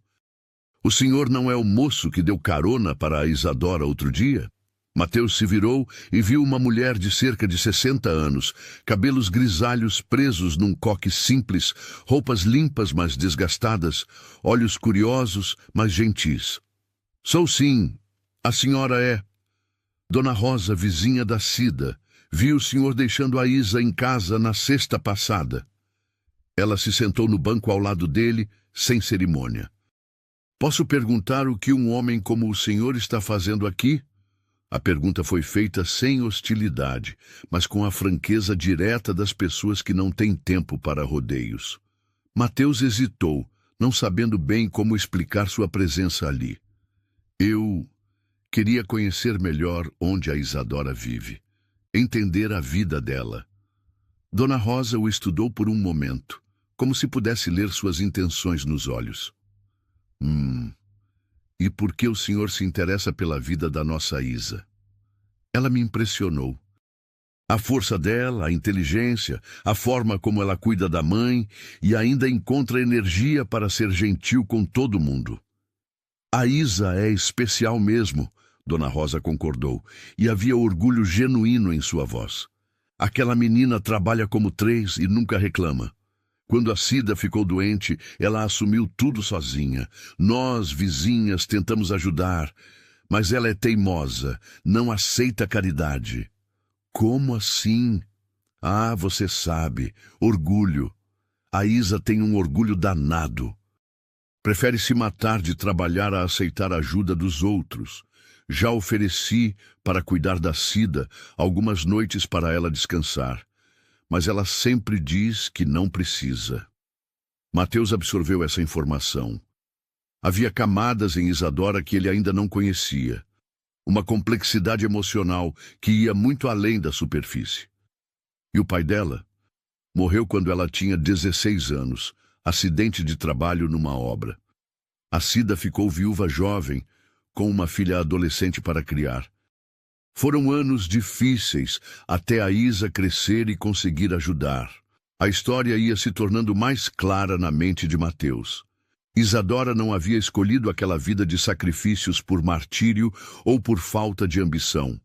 O senhor não é o moço que deu carona para a Isadora outro dia? Mateus se virou e viu uma mulher de cerca de 60 anos, cabelos grisalhos presos num coque simples, roupas limpas mas desgastadas, olhos curiosos mas gentis. Sou sim, a senhora é. Dona Rosa, vizinha da Cida, viu o senhor deixando a Isa em casa na sexta passada. Ela se sentou no banco ao lado dele, sem cerimônia. Posso perguntar o que um homem como o senhor está fazendo aqui? A pergunta foi feita sem hostilidade, mas com a franqueza direta das pessoas que não têm tempo para rodeios. Mateus hesitou, não sabendo bem como explicar sua presença ali. Eu queria conhecer melhor onde a Isadora vive, entender a vida dela. Dona Rosa o estudou por um momento, como se pudesse ler suas intenções nos olhos. E por que o senhor se interessa pela vida da nossa Isa? Ela me impressionou. A força dela, a inteligência, a forma como ela cuida da mãe e ainda encontra energia para ser gentil com todo mundo. A Isa é especial mesmo, Dona Rosa concordou, e havia orgulho genuíno em sua voz. Aquela menina trabalha como três e nunca reclama. Quando a Cida ficou doente, ela assumiu tudo sozinha. Nós, vizinhas, tentamos ajudar, mas ela é teimosa, não aceita caridade. Como assim? Ah, você sabe, orgulho. A Isa tem um orgulho danado. Prefere se matar de trabalhar a aceitar a ajuda dos outros. Já ofereci, para cuidar da Cida, algumas noites para ela descansar. Mas ela sempre diz que não precisa. Mateus absorveu essa informação. Havia camadas em Isadora que ele ainda não conhecia. Uma complexidade emocional que ia muito além da superfície. E o pai dela? Morreu quando ela tinha 16 anos, acidente de trabalho numa obra. A Cida ficou viúva jovem, com uma filha adolescente para criar. Foram anos difíceis até a Isa crescer e conseguir ajudar. A história ia se tornando mais clara na mente de Mateus. Isadora não havia escolhido aquela vida de sacrifícios por martírio ou por falta de ambição.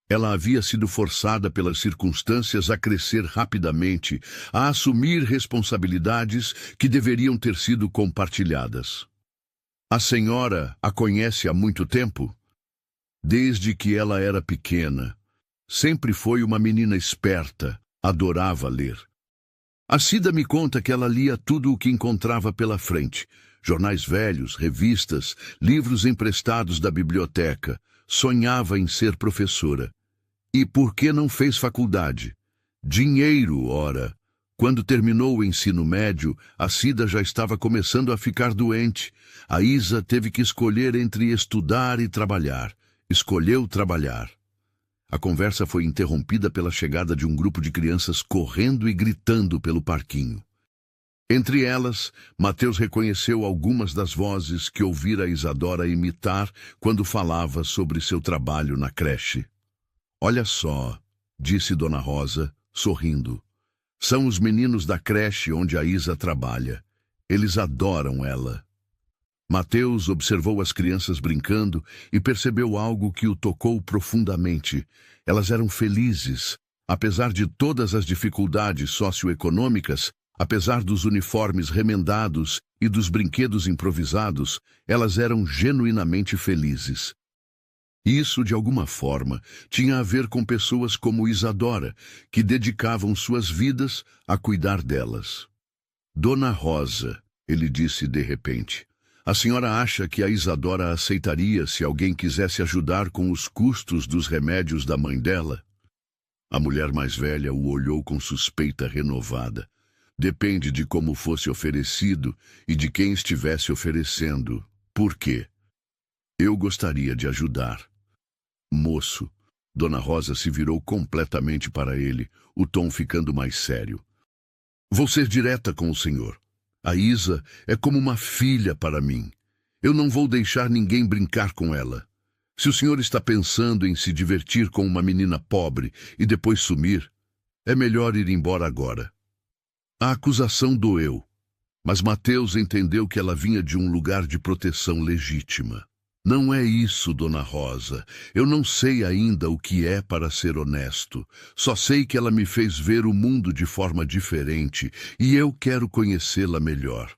Ela havia sido forçada pelas circunstâncias a crescer rapidamente, a assumir responsabilidades que deveriam ter sido compartilhadas. A senhora a conhece há muito tempo? Desde que ela era pequena. Sempre foi uma menina esperta, adorava ler. A Cida me conta que ela lia tudo o que encontrava pela frente. Jornais velhos, revistas, livros emprestados da biblioteca. Sonhava em ser professora. E por que não fez faculdade? Dinheiro, ora. Quando terminou o ensino médio, a Cida já estava começando a ficar doente. A Isa teve que escolher entre estudar e trabalhar. Escolheu trabalhar. A conversa foi interrompida pela chegada de um grupo de crianças correndo e gritando pelo parquinho. Entre elas, Mateus reconheceu algumas das vozes que ouvira Isadora imitar quando falava sobre seu trabalho na creche. Olha só, disse Dona Rosa, sorrindo. São os meninos da creche onde a Isa trabalha. Eles adoram ela. Mateus observou as crianças brincando e percebeu algo que o tocou profundamente. Elas eram felizes. Apesar de todas as dificuldades socioeconômicas, apesar dos uniformes remendados e dos brinquedos improvisados, elas eram genuinamente felizes. Isso, de alguma forma, tinha a ver com pessoas como Isadora, que dedicavam suas vidas a cuidar delas. Dona Rosa, ele disse de repente, a senhora acha que a Isadora aceitaria se alguém quisesse ajudar com os custos dos remédios da mãe dela? A mulher mais velha o olhou com suspeita renovada. Depende de como fosse oferecido e de quem estivesse oferecendo. Por quê? Eu gostaria de ajudar. Moço, Dona Rosa se virou completamente para ele, o tom ficando mais sério. Vou ser direta com o senhor. A Isa é como uma filha para mim. Eu não vou deixar ninguém brincar com ela. Se o senhor está pensando em se divertir com uma menina pobre e depois sumir, é melhor ir embora agora. A acusação doeu, mas Mateus entendeu que ela vinha de um lugar de proteção legítima. Não é isso, Dona Rosa. Eu não sei ainda o que é, para ser honesto. Só sei que ela me fez ver o mundo de forma diferente e eu quero conhecê-la melhor.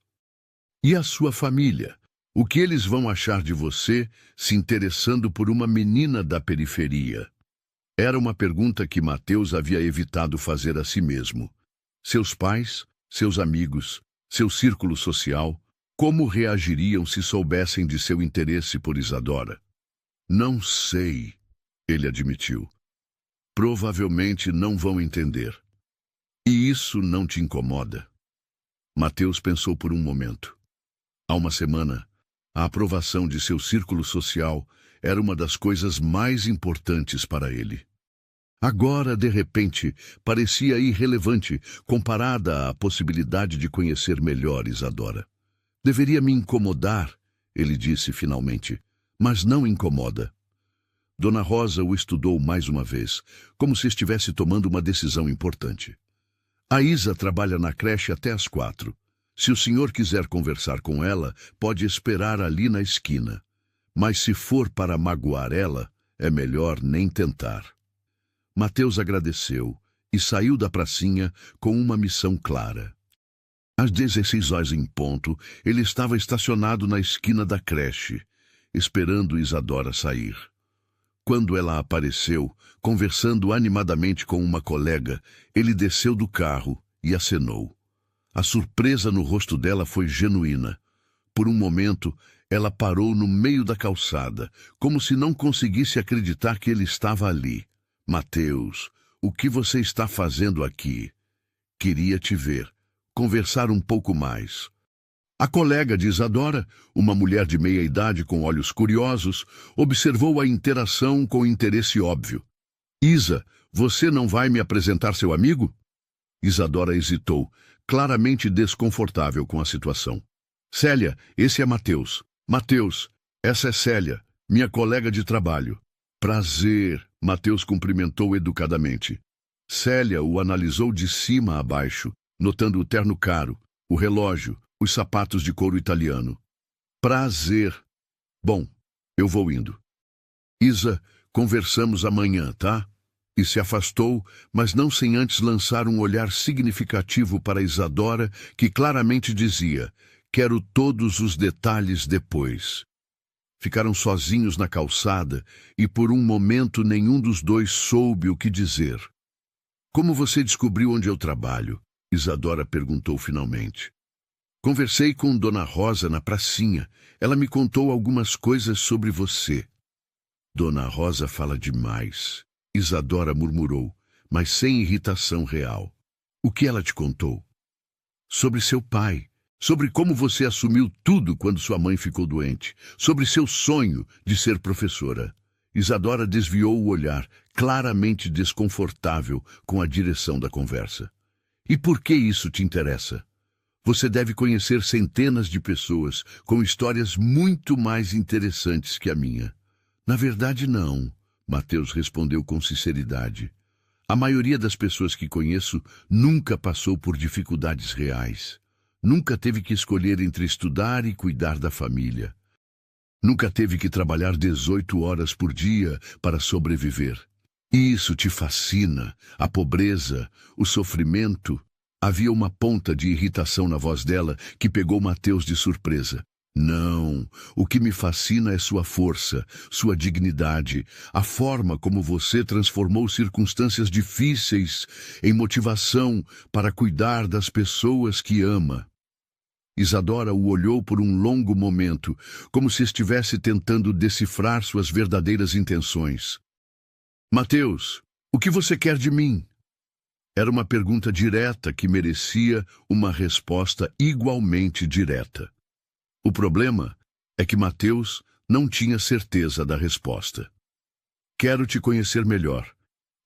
E a sua família? O que eles vão achar de você se interessando por uma menina da periferia? Era uma pergunta que Mateus havia evitado fazer a si mesmo. Seus pais, seus amigos, seu círculo social, como reagiriam se soubessem de seu interesse por Isadora? Não sei, ele admitiu. Provavelmente não vão entender. E isso não te incomoda? Mateus pensou por um momento. Há uma semana, a aprovação de seu círculo social era uma das coisas mais importantes para ele. Agora, de repente, parecia irrelevante comparada à possibilidade de conhecer melhor Isadora. Deveria me incomodar, ele disse finalmente, mas não incomoda. Dona Rosa o estudou mais uma vez, como se estivesse tomando uma decisão importante. A Isa trabalha na creche até às 4. Se o senhor quiser conversar com ela, pode esperar ali na esquina. Mas se for para magoar ela, é melhor nem tentar. Mateus agradeceu e saiu da pracinha com uma missão clara. Às 16 horas em ponto, ele estava estacionado na esquina da creche, esperando Isadora sair. Quando ela apareceu, conversando animadamente com uma colega, ele desceu do carro e acenou. A surpresa no rosto dela foi genuína. Por um momento, ela parou no meio da calçada, como se não conseguisse acreditar que ele estava ali. Mateus, o que você está fazendo aqui? Queria te ver. Conversar um pouco mais. A colega de Isadora, uma mulher de meia-idade com olhos curiosos, observou a interação com interesse óbvio. Isa, você não vai me apresentar seu amigo? Isadora hesitou, claramente desconfortável com a situação. Célia, esse é Mateus. Mateus, essa é Célia, minha colega de trabalho. Prazer, Mateus cumprimentou educadamente. Célia o analisou de cima a baixo, notando o terno caro, o relógio, os sapatos de couro italiano. Prazer. Bom, eu vou indo. Isa, conversamos amanhã, tá? E se afastou, mas não sem antes lançar um olhar significativo para Isadora, que claramente dizia, quero todos os detalhes depois. Ficaram sozinhos na calçada e por um momento nenhum dos dois soube o que dizer. Como você descobriu onde eu trabalho? Isadora perguntou finalmente. Conversei com Dona Rosa na pracinha. Ela me contou algumas coisas sobre você. Dona Rosa fala demais. Isadora murmurou, mas sem irritação real. O que ela te contou? Sobre seu pai. Sobre como você assumiu tudo quando sua mãe ficou doente. Sobre seu sonho de ser professora. Isadora desviou o olhar, claramente desconfortável com a direção da conversa. E por que isso te interessa? Você deve conhecer centenas de pessoas com histórias muito mais interessantes que a minha. Na verdade, não, Mateus respondeu com sinceridade. A maioria das pessoas que conheço nunca passou por dificuldades reais. Nunca teve que escolher entre estudar e cuidar da família. Nunca teve que trabalhar 18 horas por dia para sobreviver. Isso te fascina, a pobreza, o sofrimento. Havia uma ponta de irritação na voz dela que pegou Mateus de surpresa. Não, o que me fascina é sua força, sua dignidade, a forma como você transformou circunstâncias difíceis em motivação para cuidar das pessoas que ama. Isadora o olhou por um longo momento, como se estivesse tentando decifrar suas verdadeiras intenções. Mateus, o que você quer de mim? Era uma pergunta direta que merecia uma resposta igualmente direta. O problema é que Mateus não tinha certeza da resposta. Quero te conhecer melhor.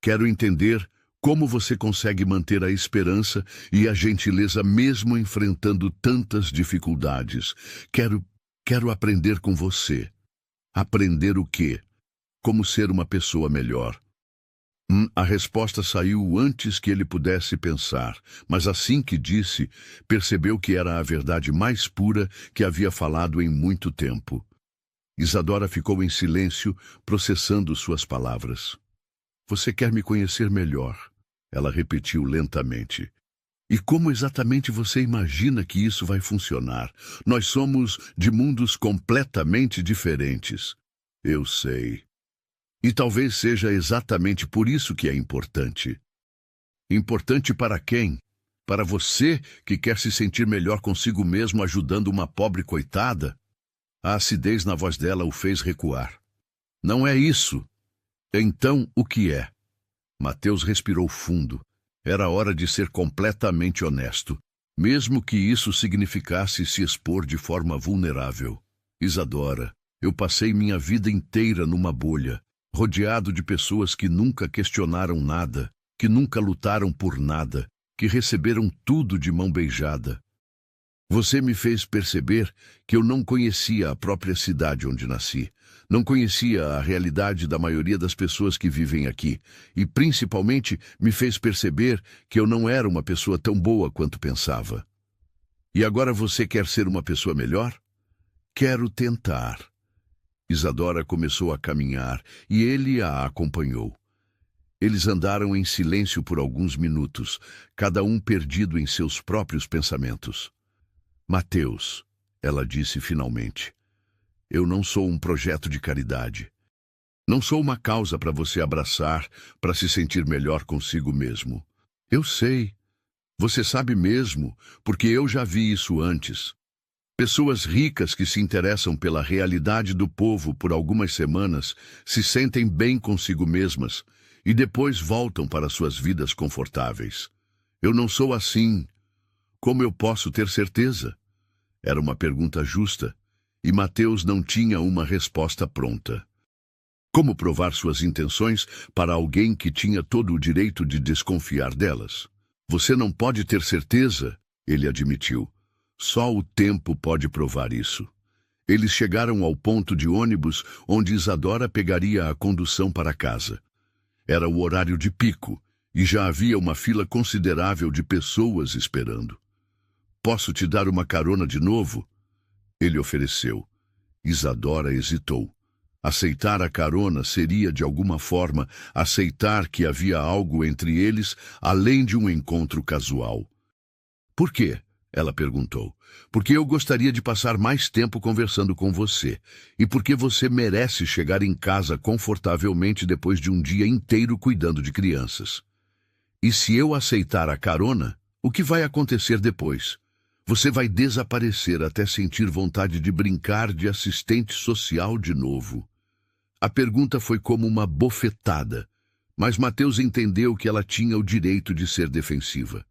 Quero entender como você consegue manter a esperança e a gentileza mesmo enfrentando tantas dificuldades. Quero aprender com você. Aprender o quê? Como ser uma pessoa melhor. A resposta saiu antes que ele pudesse pensar, mas assim que disse, percebeu que era a verdade mais pura que havia falado em muito tempo. Isadora ficou em silêncio, processando suas palavras. Você quer me conhecer melhor, ela repetiu lentamente. E como exatamente você imagina que isso vai funcionar? Nós somos de mundos completamente diferentes. Eu sei. E talvez seja exatamente por isso que é importante. Importante para quem? Para você que quer se sentir melhor consigo mesmo ajudando uma pobre coitada? A acidez na voz dela o fez recuar. Não é isso. Então, o que é? Mateus respirou fundo. Era hora de ser completamente honesto, mesmo que isso significasse se expor de forma vulnerável. Isadora, eu passei minha vida inteira numa bolha, rodeado de pessoas que nunca questionaram nada, que nunca lutaram por nada, que receberam tudo de mão beijada. Você me fez perceber que eu não conhecia a própria cidade onde nasci, não conhecia a realidade da maioria das pessoas que vivem aqui, e principalmente me fez perceber que eu não era uma pessoa tão boa quanto pensava. E agora você quer ser uma pessoa melhor? Quero tentar. Isadora começou a caminhar e ele a acompanhou. Eles andaram em silêncio por alguns minutos, cada um perdido em seus próprios pensamentos. Mateus, ela disse finalmente, eu não sou um projeto de caridade. Não sou uma causa para você abraçar, para se sentir melhor consigo mesmo. Eu sei. Você sabe mesmo, porque eu já vi isso antes. Pessoas ricas que se interessam pela realidade do povo por algumas semanas se sentem bem consigo mesmas e depois voltam para suas vidas confortáveis. Eu não sou assim. Como eu posso ter certeza? Era uma pergunta justa, e Mateus não tinha uma resposta pronta. Como provar suas intenções para alguém que tinha todo o direito de desconfiar delas? Você não pode ter certeza, ele admitiu. Só o tempo pode provar isso. Eles chegaram ao ponto de ônibus onde Isadora pegaria a condução para casa. Era o horário de pico e já havia uma fila considerável de pessoas esperando. Posso te dar uma carona de novo? Ele ofereceu. Isadora hesitou. Aceitar a carona seria, de alguma forma, aceitar que havia algo entre eles além de um encontro casual. Por quê? Ela perguntou. Porque eu gostaria de passar mais tempo conversando com você. E porque você merece chegar em casa confortavelmente depois de um dia inteiro cuidando de crianças. E se eu aceitar a carona, o que vai acontecer depois? Você vai desaparecer até sentir vontade de brincar de assistente social de novo. A pergunta foi como uma bofetada, mas Mateus entendeu que ela tinha o direito de ser defensiva.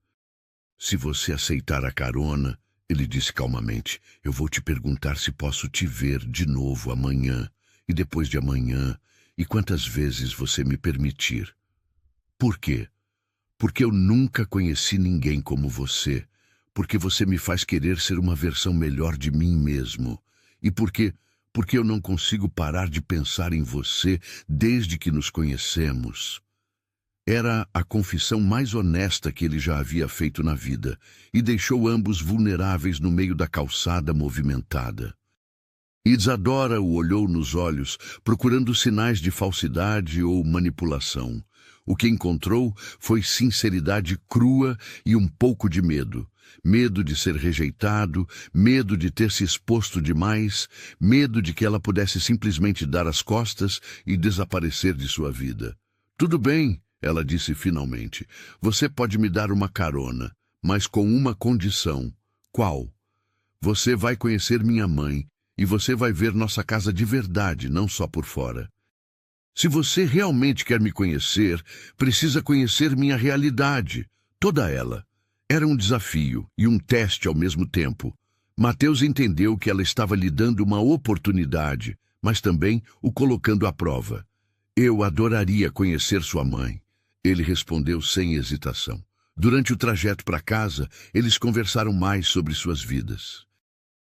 Se você aceitar a carona, ele disse calmamente, eu vou te perguntar se posso te ver de novo amanhã, e depois de amanhã, e quantas vezes você me permitir. Por quê? Porque eu nunca conheci ninguém como você, porque você me faz querer ser uma versão melhor de mim mesmo, e porque eu não consigo parar de pensar em você desde que nos conhecemos. Era a confissão mais honesta que ele já havia feito na vida e deixou ambos vulneráveis no meio da calçada movimentada. Isadora o olhou nos olhos, procurando sinais de falsidade ou manipulação. O que encontrou foi sinceridade crua e um pouco de medo. Medo de ser rejeitado, medo de ter se exposto demais, medo de que ela pudesse simplesmente dar as costas e desaparecer de sua vida. "Tudo bem", ela disse finalmente. "Você pode me dar uma carona, mas com uma condição." "Qual?" "Você vai conhecer minha mãe, e você vai ver nossa casa de verdade, não só por fora." "Se você realmente quer me conhecer, precisa conhecer minha realidade, toda ela." Era um desafio e um teste ao mesmo tempo. Mateus entendeu que ela estava lhe dando uma oportunidade, mas também o colocando à prova. "Eu adoraria conhecer sua mãe." Ele respondeu sem hesitação. Durante o trajeto para casa, eles conversaram mais sobre suas vidas.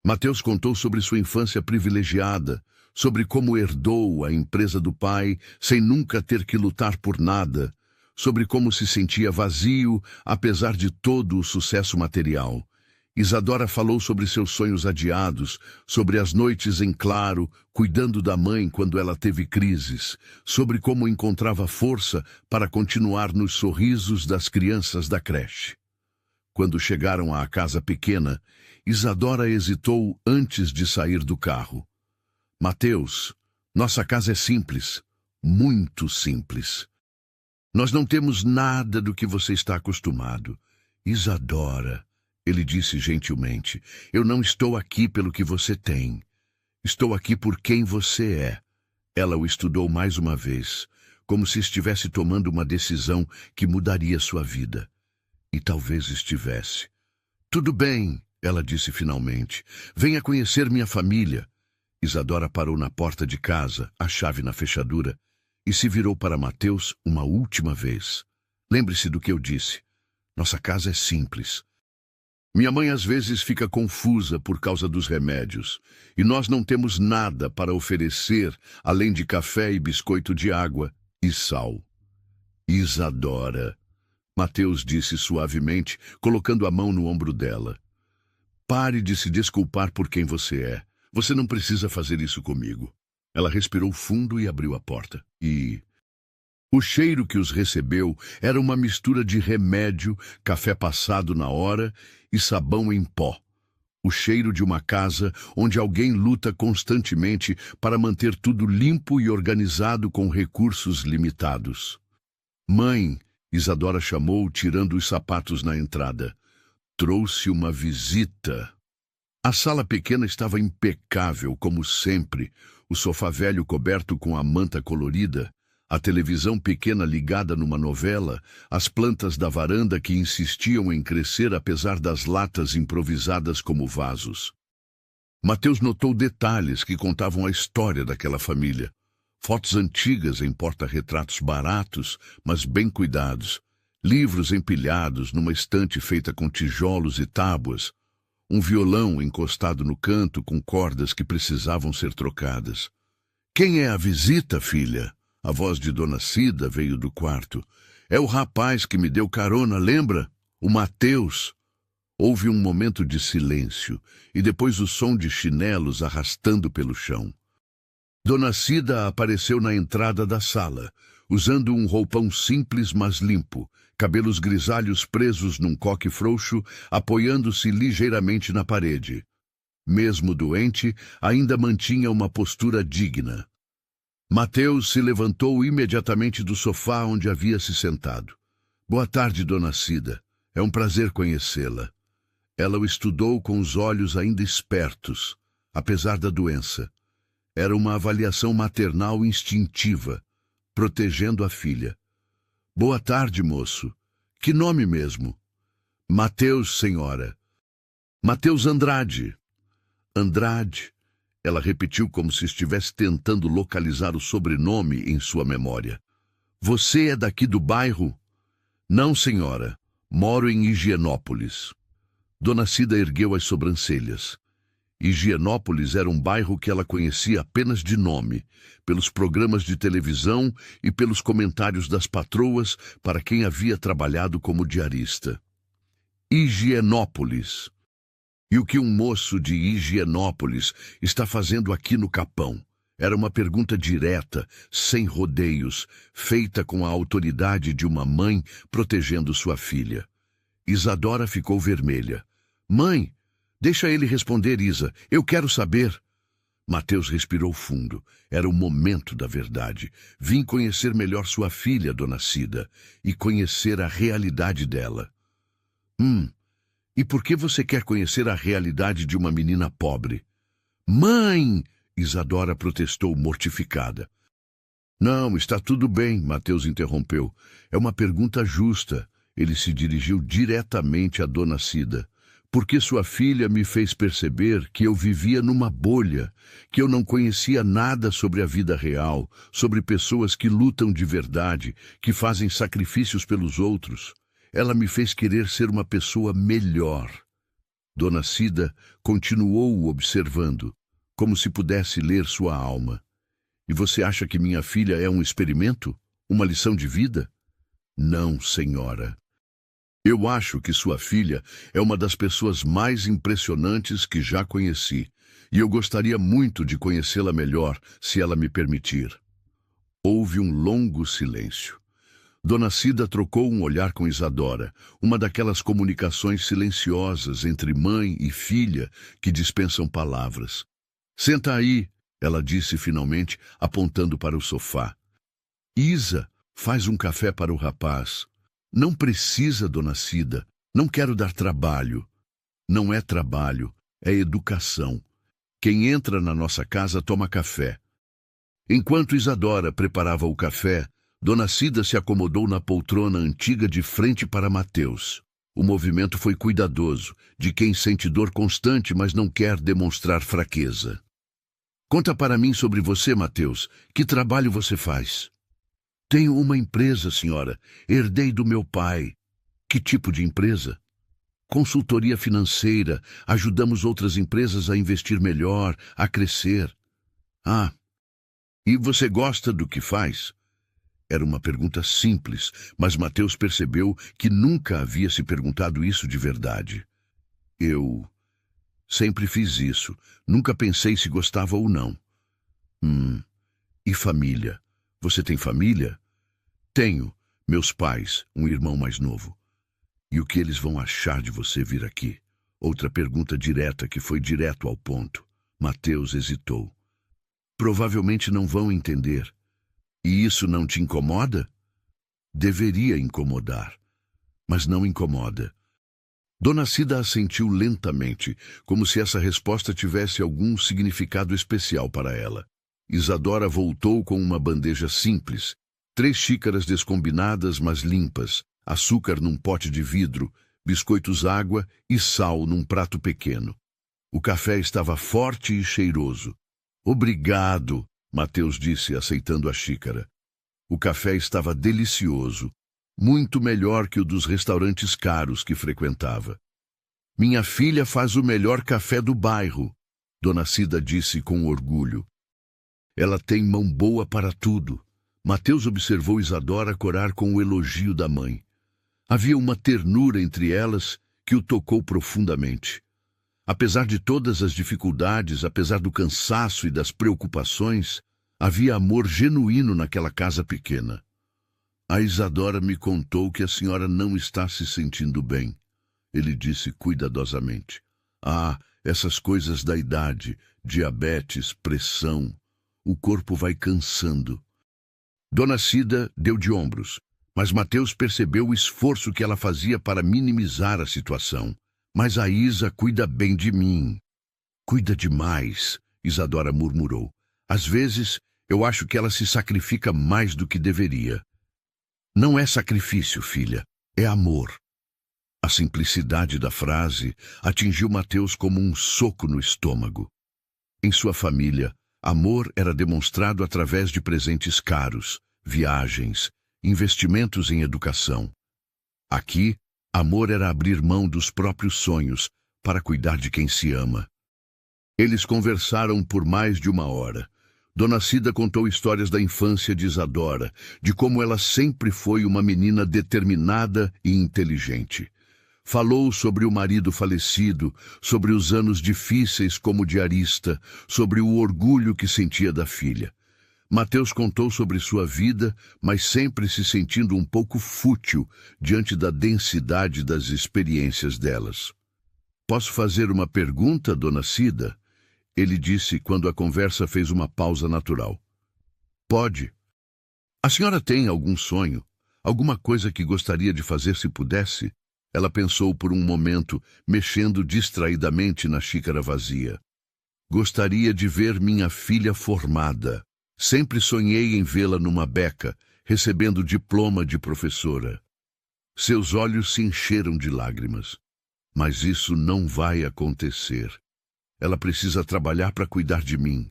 Mateus contou sobre sua infância privilegiada, sobre como herdou a empresa do pai sem nunca ter que lutar por nada, sobre como se sentia vazio, apesar de todo o sucesso material. Isadora falou sobre seus sonhos adiados, sobre as noites em claro, cuidando da mãe quando ela teve crises, sobre como encontrava força para continuar nos sorrisos das crianças da creche. Quando chegaram à casa pequena, Isadora hesitou antes de sair do carro. "Mateus, nossa casa é simples, muito simples. Nós não temos nada do que você está acostumado." "Isadora", ele disse gentilmente, "eu não estou aqui pelo que você tem. Estou aqui por quem você é." Ela o estudou mais uma vez, como se estivesse tomando uma decisão que mudaria sua vida. E talvez estivesse. "Tudo bem", ela disse finalmente. "Venha conhecer minha família." Isadora parou na porta de casa, a chave na fechadura, e se virou para Mateus uma última vez. "Lembre-se do que eu disse. Nossa casa é simples. Minha mãe às vezes fica confusa por causa dos remédios, e nós não temos nada para oferecer além de café e biscoito de água e sal." "Isadora", Mateus disse suavemente, colocando a mão no ombro dela. "Pare de se desculpar por quem você é. Você não precisa fazer isso comigo." Ela respirou fundo e abriu a porta. O cheiro que os recebeu era uma mistura de remédio, café passado na hora e sabão em pó. O cheiro de uma casa onde alguém luta constantemente para manter tudo limpo e organizado com recursos limitados. "Mãe", Isadora chamou, tirando os sapatos na entrada. "Trouxe uma visita." A sala pequena estava impecável, como sempre, o sofá velho coberto com a manta colorida, a televisão pequena ligada numa novela, as plantas da varanda que insistiam em crescer apesar das latas improvisadas como vasos. Mateus notou detalhes que contavam a história daquela família. Fotos antigas em porta-retratos baratos, mas bem cuidados. Livros empilhados numa estante feita com tijolos e tábuas. Um violão encostado no canto com cordas que precisavam ser trocadas. "Quem é a visita, filha?" A voz de Dona Cida veio do quarto. "É o rapaz que me deu carona, lembra? O Mateus." Houve um momento de silêncio e depois o som de chinelos arrastando pelo chão. Dona Cida apareceu na entrada da sala, usando um roupão simples mas limpo, cabelos grisalhos presos num coque frouxo, apoiando-se ligeiramente na parede. Mesmo doente, ainda mantinha uma postura digna. Mateus se levantou imediatamente do sofá onde havia se sentado. "Boa tarde, Dona Cida. É um prazer conhecê-la." Ela o estudou com os olhos ainda espertos, apesar da doença. Era uma avaliação maternal instintiva, protegendo a filha. "Boa tarde, moço. Que nome mesmo?" "Mateus, senhora." "Mateus Andrade." "Andrade." Ela repetiu como se estivesse tentando localizar o sobrenome em sua memória. "Você é daqui do bairro?" "Não, senhora. Moro em Higienópolis." Dona Cida ergueu as sobrancelhas. Higienópolis era um bairro que ela conhecia apenas de nome, pelos programas de televisão e pelos comentários das patroas para quem havia trabalhado como diarista. Higienópolis. E o que um moço de Higienópolis está fazendo aqui no Capão? Era uma pergunta direta, sem rodeios, feita com a autoridade de uma mãe protegendo sua filha. Isadora ficou vermelha. Mãe, deixa ele responder, Isa. Eu quero saber. Mateus respirou fundo. Era o momento da verdade. Vim conhecer melhor sua filha, dona Cida, e conhecer a realidade dela. E por que você quer conhecer a realidade de uma menina pobre? Mãe! Isadora protestou mortificada. Não, está tudo bem, Mateus interrompeu. É uma pergunta justa. Ele se dirigiu diretamente a dona Cida. Porque sua filha me fez perceber que eu vivia numa bolha, que eu não conhecia nada sobre a vida real, sobre pessoas que lutam de verdade, que fazem sacrifícios pelos outros. Ela me fez querer ser uma pessoa melhor. Dona Cida continuou observando, como se pudesse ler sua alma. E você acha que minha filha é um experimento? Uma lição de vida? Não, senhora. Eu acho que sua filha é uma das pessoas mais impressionantes que já conheci, e eu gostaria muito de conhecê-la melhor, se ela me permitir. Houve um longo silêncio. Dona Cida trocou um olhar com Isadora, uma daquelas comunicações silenciosas entre mãe e filha que dispensam palavras. Senta aí, ela disse finalmente, apontando para o sofá. Isa, faz um café para o rapaz. Não precisa, dona Cida. Não quero dar trabalho. Não é trabalho, é educação. Quem entra na nossa casa toma café. Enquanto Isadora preparava o café, dona Cida se acomodou na poltrona antiga de frente para Mateus. O movimento foi cuidadoso, de quem sente dor constante, mas não quer demonstrar fraqueza. Conta para mim sobre você, Mateus. Que trabalho você faz? Tenho uma empresa, senhora. Herdei do meu pai. Que tipo de empresa? Consultoria financeira. Ajudamos outras empresas a investir melhor, a crescer. Ah, e você gosta do que faz? Era uma pergunta simples, mas Mateus percebeu que nunca havia se perguntado isso de verdade. Eu sempre fiz isso. Nunca pensei se gostava ou não. E família? Você tem família? Tenho. Meus pais, um irmão mais novo. E o que eles vão achar de você vir aqui? Outra pergunta direta que foi direto ao ponto. Mateus hesitou. Provavelmente não vão entender. E isso não te incomoda? Deveria incomodar, mas não incomoda. Dona Cida assentiu lentamente, como se essa resposta tivesse algum significado especial para ela. Isadora voltou com uma bandeja simples, 3 xícaras descombinadas, mas limpas, açúcar num pote de vidro, biscoitos água e sal num prato pequeno. O café estava forte e cheiroso. Obrigado, Mateus disse, aceitando a xícara. O café estava delicioso, muito melhor que o dos restaurantes caros que frequentava. Minha filha faz o melhor café do bairro, dona Cida disse com orgulho. Ela tem mão boa para tudo. Mateus observou Isadora corar com o elogio da mãe. Havia uma ternura entre elas que o tocou profundamente. Apesar de todas as dificuldades, apesar do cansaço e das preocupações, havia amor genuíno naquela casa pequena. A Isadora me contou que a senhora não está se sentindo bem, ele disse cuidadosamente. Ah, essas coisas da idade, diabetes, pressão, o corpo vai cansando. Dona Cida deu de ombros, mas Mateus percebeu o esforço que ela fazia para minimizar a situação. Mas a Isa cuida bem de mim. Cuida demais, Isadora murmurou. Às vezes, eu acho que ela se sacrifica mais do que deveria. Não é sacrifício, filha, é amor. A simplicidade da frase atingiu Mateus como um soco no estômago. Em sua família, amor era demonstrado através de presentes caros, viagens, investimentos em educação. Aqui, amor era abrir mão dos próprios sonhos para cuidar de quem se ama. Eles conversaram por mais de 1 hora. Dona Cida contou histórias da infância de Isadora, de como ela sempre foi uma menina determinada e inteligente. Falou sobre o marido falecido, sobre os anos difíceis como diarista, sobre o orgulho que sentia da filha. Mateus contou sobre sua vida, mas sempre se sentindo um pouco fútil diante da densidade das experiências delas. "Posso fazer uma pergunta, Dona Cida?" Ele disse quando a conversa fez uma pausa natural. "Pode. A senhora tem algum sonho? Alguma coisa que gostaria de fazer se pudesse?" Ela pensou por um momento, mexendo distraidamente na xícara vazia. "Gostaria de ver minha filha formada. Sempre sonhei em vê-la numa beca, recebendo diploma de professora." Seus olhos se encheram de lágrimas. "Mas isso não vai acontecer. Ela precisa trabalhar para cuidar de mim."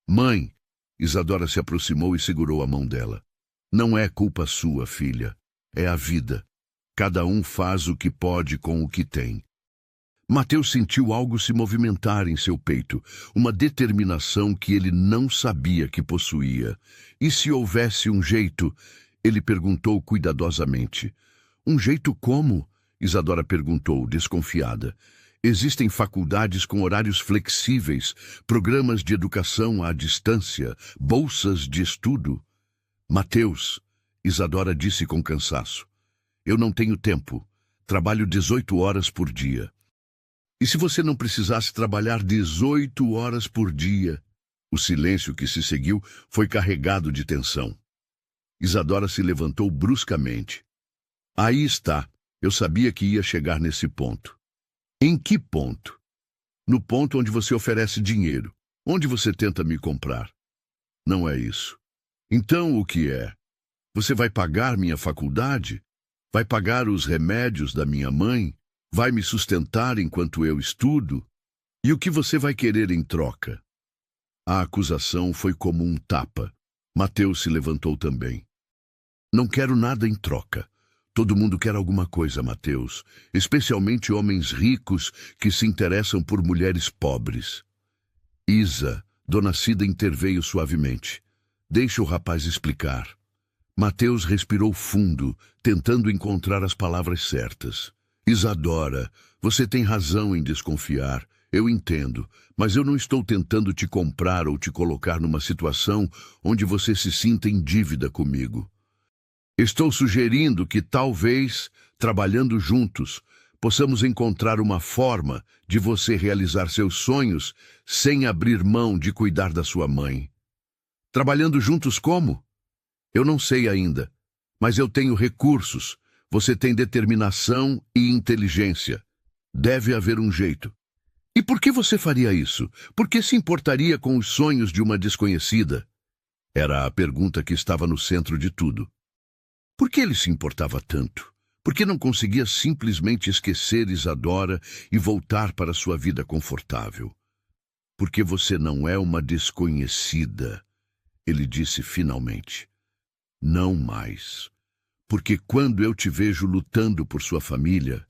"Mãe!" Isadora se aproximou e segurou a mão dela. "Não é culpa sua, filha. É a vida. Cada um faz o que pode com o que tem." Mateus sentiu algo se movimentar em seu peito, uma determinação que ele não sabia que possuía. E se houvesse um jeito? Ele perguntou cuidadosamente. "Um jeito como?" Isadora perguntou, desconfiada. "Existem faculdades com horários flexíveis, programas de educação à distância, bolsas de estudo." "Mateus," Isadora disse com cansaço, "eu não tenho tempo. Trabalho 18 horas por dia." "E se você não precisasse trabalhar 18 horas por dia?" O silêncio que se seguiu foi carregado de tensão. Isadora se levantou bruscamente. "Aí está. Eu sabia que ia chegar nesse ponto." "Em que ponto?" "No ponto onde você oferece dinheiro, onde você tenta me comprar." "Não é isso." "Então o que é? Você vai pagar minha faculdade? Vai pagar os remédios da minha mãe? Vai me sustentar enquanto eu estudo? E o que você vai querer em troca?" A acusação foi como um tapa. Mateus se levantou também. "Não quero nada em troca. Todo mundo quer alguma coisa, Mateus, especialmente homens ricos que se interessam por mulheres pobres." "Isa," Dona Cida interveio suavemente. "Deixa o rapaz explicar." Mateus respirou fundo, tentando encontrar as palavras certas. "Isadora, você tem razão em desconfiar. Eu entendo, mas eu não estou tentando te comprar ou te colocar numa situação onde você se sinta em dívida comigo. Estou sugerindo que talvez, trabalhando juntos, possamos encontrar uma forma de você realizar seus sonhos sem abrir mão de cuidar da sua mãe." "Trabalhando juntos como?" "Eu não sei ainda, mas eu tenho recursos. Você tem determinação e inteligência. Deve haver um jeito." "E por que você faria isso? Por que se importaria com os sonhos de uma desconhecida?" Era a pergunta que estava no centro de tudo. Por que ele se importava tanto? Por que não conseguia simplesmente esquecer Isadora e voltar para sua vida confortável? "Porque você não é uma desconhecida," ele disse finalmente. "Não mais. Porque quando eu te vejo lutando por sua família,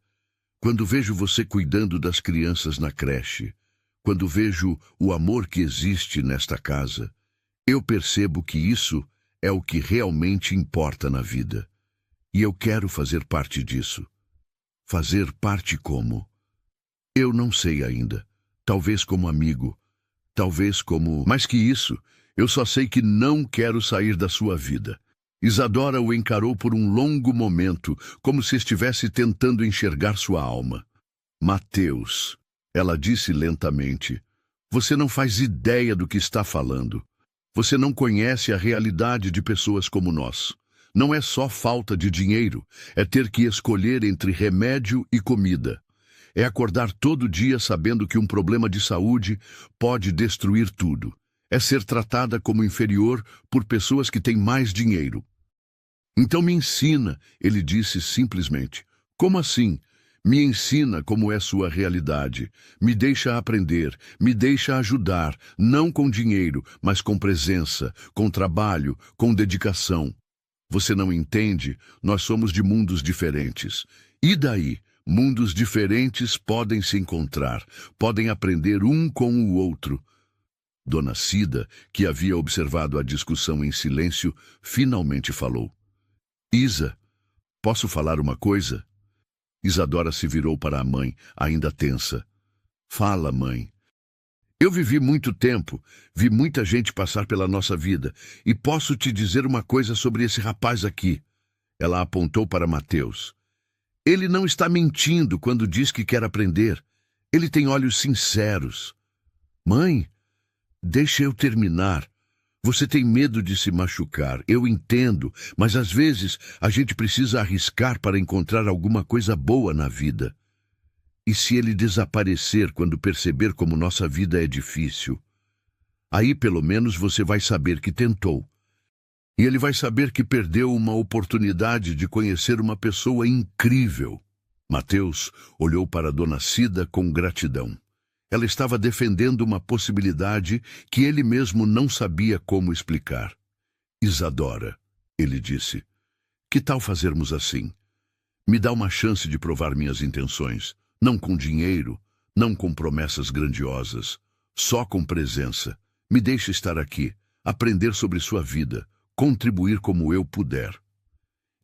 quando vejo você cuidando das crianças na creche, quando vejo o amor que existe nesta casa, eu percebo que isso é o que realmente importa na vida. E eu quero fazer parte disso." "Fazer parte como?" "Eu não sei ainda. Talvez como amigo. Talvez como... Mais que isso, eu só sei que não quero sair da sua vida." Isadora o encarou por um longo momento, como se estivesse tentando enxergar sua alma. "Mateus," ela disse lentamente, "você não faz ideia do que está falando. Você não conhece a realidade de pessoas como nós. Não é só falta de dinheiro, é ter que escolher entre remédio e comida. É acordar todo dia sabendo que um problema de saúde pode destruir tudo. É ser tratada como inferior por pessoas que têm mais dinheiro." "Então me ensina," ele disse simplesmente. "Como assim? Me ensina como é sua realidade. Me deixa aprender, me deixa ajudar, não com dinheiro, mas com presença, com trabalho, com dedicação. Você não entende? Nós somos de mundos diferentes. E daí? Mundos diferentes podem se encontrar, podem aprender um com o outro. Dona Cida, que havia observado a discussão em silêncio, finalmente falou. Isa, posso falar uma coisa? Isadora se virou para a mãe, ainda tensa. Fala, mãe. Eu vivi muito tempo, vi muita gente passar pela nossa vida, e posso te dizer uma coisa sobre esse rapaz aqui. Ela apontou para Mateus. Ele não está mentindo quando diz que quer aprender. Ele tem olhos sinceros. Mãe, deixa eu terminar. Você tem medo de se machucar, eu entendo, mas às vezes a gente precisa arriscar para encontrar alguma coisa boa na vida. E se ele desaparecer quando perceber como nossa vida é difícil? Aí pelo menos você vai saber que tentou. E ele vai saber que perdeu uma oportunidade de conhecer uma pessoa incrível. Mateus olhou para Dona Cida com gratidão. Ela estava defendendo uma possibilidade que ele mesmo não sabia como explicar. Isadora, ele disse, que tal fazermos assim? Me dá uma chance de provar minhas intenções. Não com dinheiro, não com promessas grandiosas, só com presença. Me deixe estar aqui, aprender sobre sua vida, contribuir como eu puder.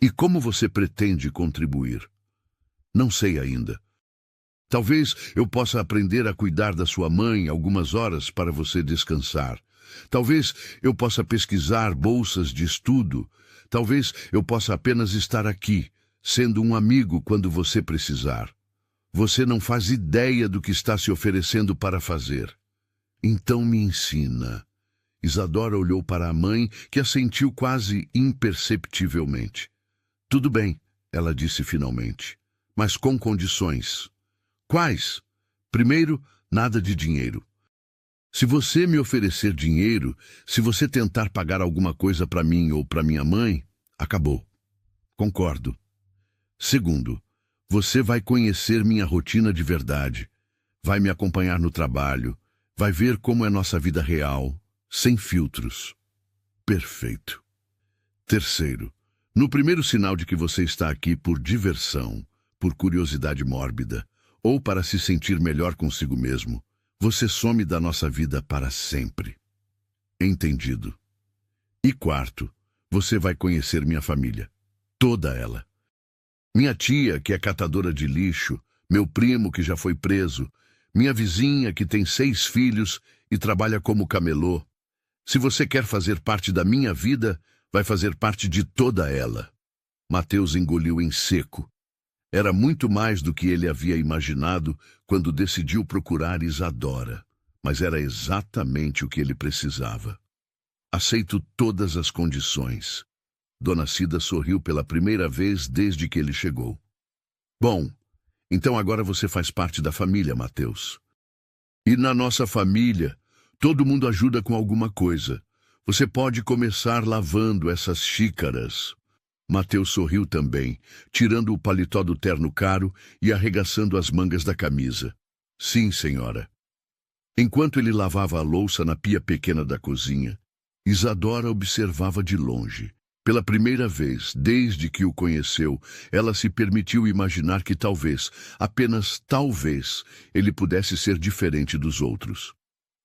E como você pretende contribuir? Não sei ainda. Talvez eu possa aprender a cuidar da sua mãe algumas horas para você descansar. Talvez eu possa pesquisar bolsas de estudo. Talvez eu possa apenas estar aqui, sendo um amigo quando você precisar. Você não faz ideia do que está se oferecendo para fazer. Então me ensina. Isadora olhou para a mãe, que assentiu quase imperceptivelmente. Tudo bem, ela disse finalmente, mas com condições. Quais? Primeiro, nada de dinheiro. Se você me oferecer dinheiro, se você tentar pagar alguma coisa para mim ou para minha mãe, acabou. Concordo. Segundo, você vai conhecer minha rotina de verdade, vai me acompanhar no trabalho, vai ver como é nossa vida real, sem filtros. Perfeito. Terceiro, no primeiro sinal de que você está aqui por diversão, por curiosidade mórbida, ou para se sentir melhor consigo mesmo, você some da nossa vida para sempre. Entendido. E quarto, você vai conhecer minha família, toda ela. Minha tia, que é catadora de lixo, meu primo, que já foi preso, minha vizinha, que tem 6 filhos e trabalha como camelô. Se você quer fazer parte da minha vida, vai fazer parte de toda ela. Mateus engoliu em seco. Era muito mais do que ele havia imaginado quando decidiu procurar Isadora, mas era exatamente o que ele precisava. Aceito todas as condições. Dona Cida sorriu pela primeira vez desde que ele chegou. Bom, então agora você faz parte da família, Mateus. E na nossa família, todo mundo ajuda com alguma coisa. Você pode começar lavando essas xícaras. Mateus sorriu também, tirando o paletó do terno caro e arregaçando as mangas da camisa. Sim, senhora. Enquanto ele lavava a louça na pia pequena da cozinha, Isadora observava de longe. Pela primeira vez, desde que o conheceu, ela se permitiu imaginar que talvez, apenas talvez, ele pudesse ser diferente dos outros.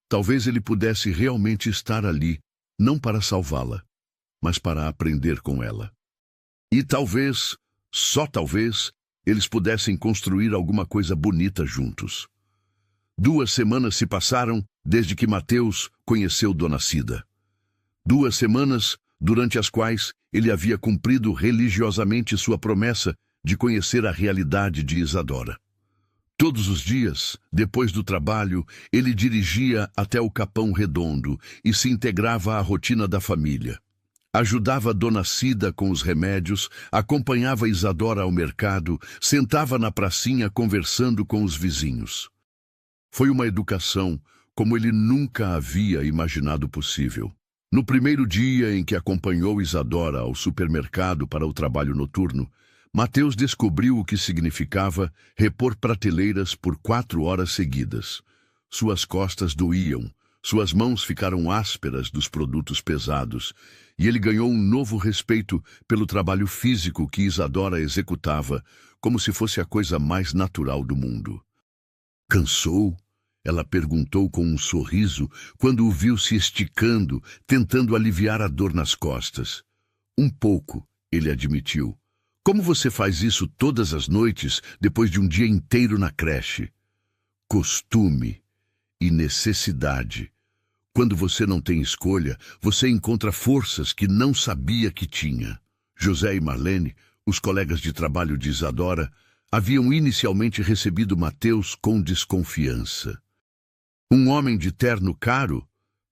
Talvez ele pudesse realmente estar ali, não para salvá-la, mas para aprender com ela. E talvez, só talvez, eles pudessem construir alguma coisa bonita juntos. 2 semanas se passaram desde que Mateus conheceu Dona Cida. 2 semanas durante as quais ele havia cumprido religiosamente sua promessa de conhecer a realidade de Isadora. Todos os dias, depois do trabalho, ele dirigia até o Capão Redondo e se integrava à rotina da família. Ajudava Dona Cida com os remédios, acompanhava Isadora ao mercado, sentava na pracinha conversando com os vizinhos. Foi uma educação como ele nunca havia imaginado possível. No primeiro dia em que acompanhou Isadora ao supermercado para o trabalho noturno, Mateus descobriu o que significava repor prateleiras por 4 horas seguidas. Suas costas doíam, Suas mãos ficaram ásperas dos produtos pesados, e ele ganhou um novo respeito pelo trabalho físico que Isadora executava, como se fosse a coisa mais natural do mundo. Cansou? Ela perguntou com um sorriso quando o viu se esticando, tentando aliviar a dor nas costas. Um pouco, ele admitiu. Como você faz isso todas as noites, depois de um dia inteiro na creche? Costume e necessidade. Quando você não tem escolha, você encontra forças que não sabia que tinha. José e Marlene, os colegas de trabalho de Isadora, haviam inicialmente recebido Mateus com desconfiança. Um homem de terno caro,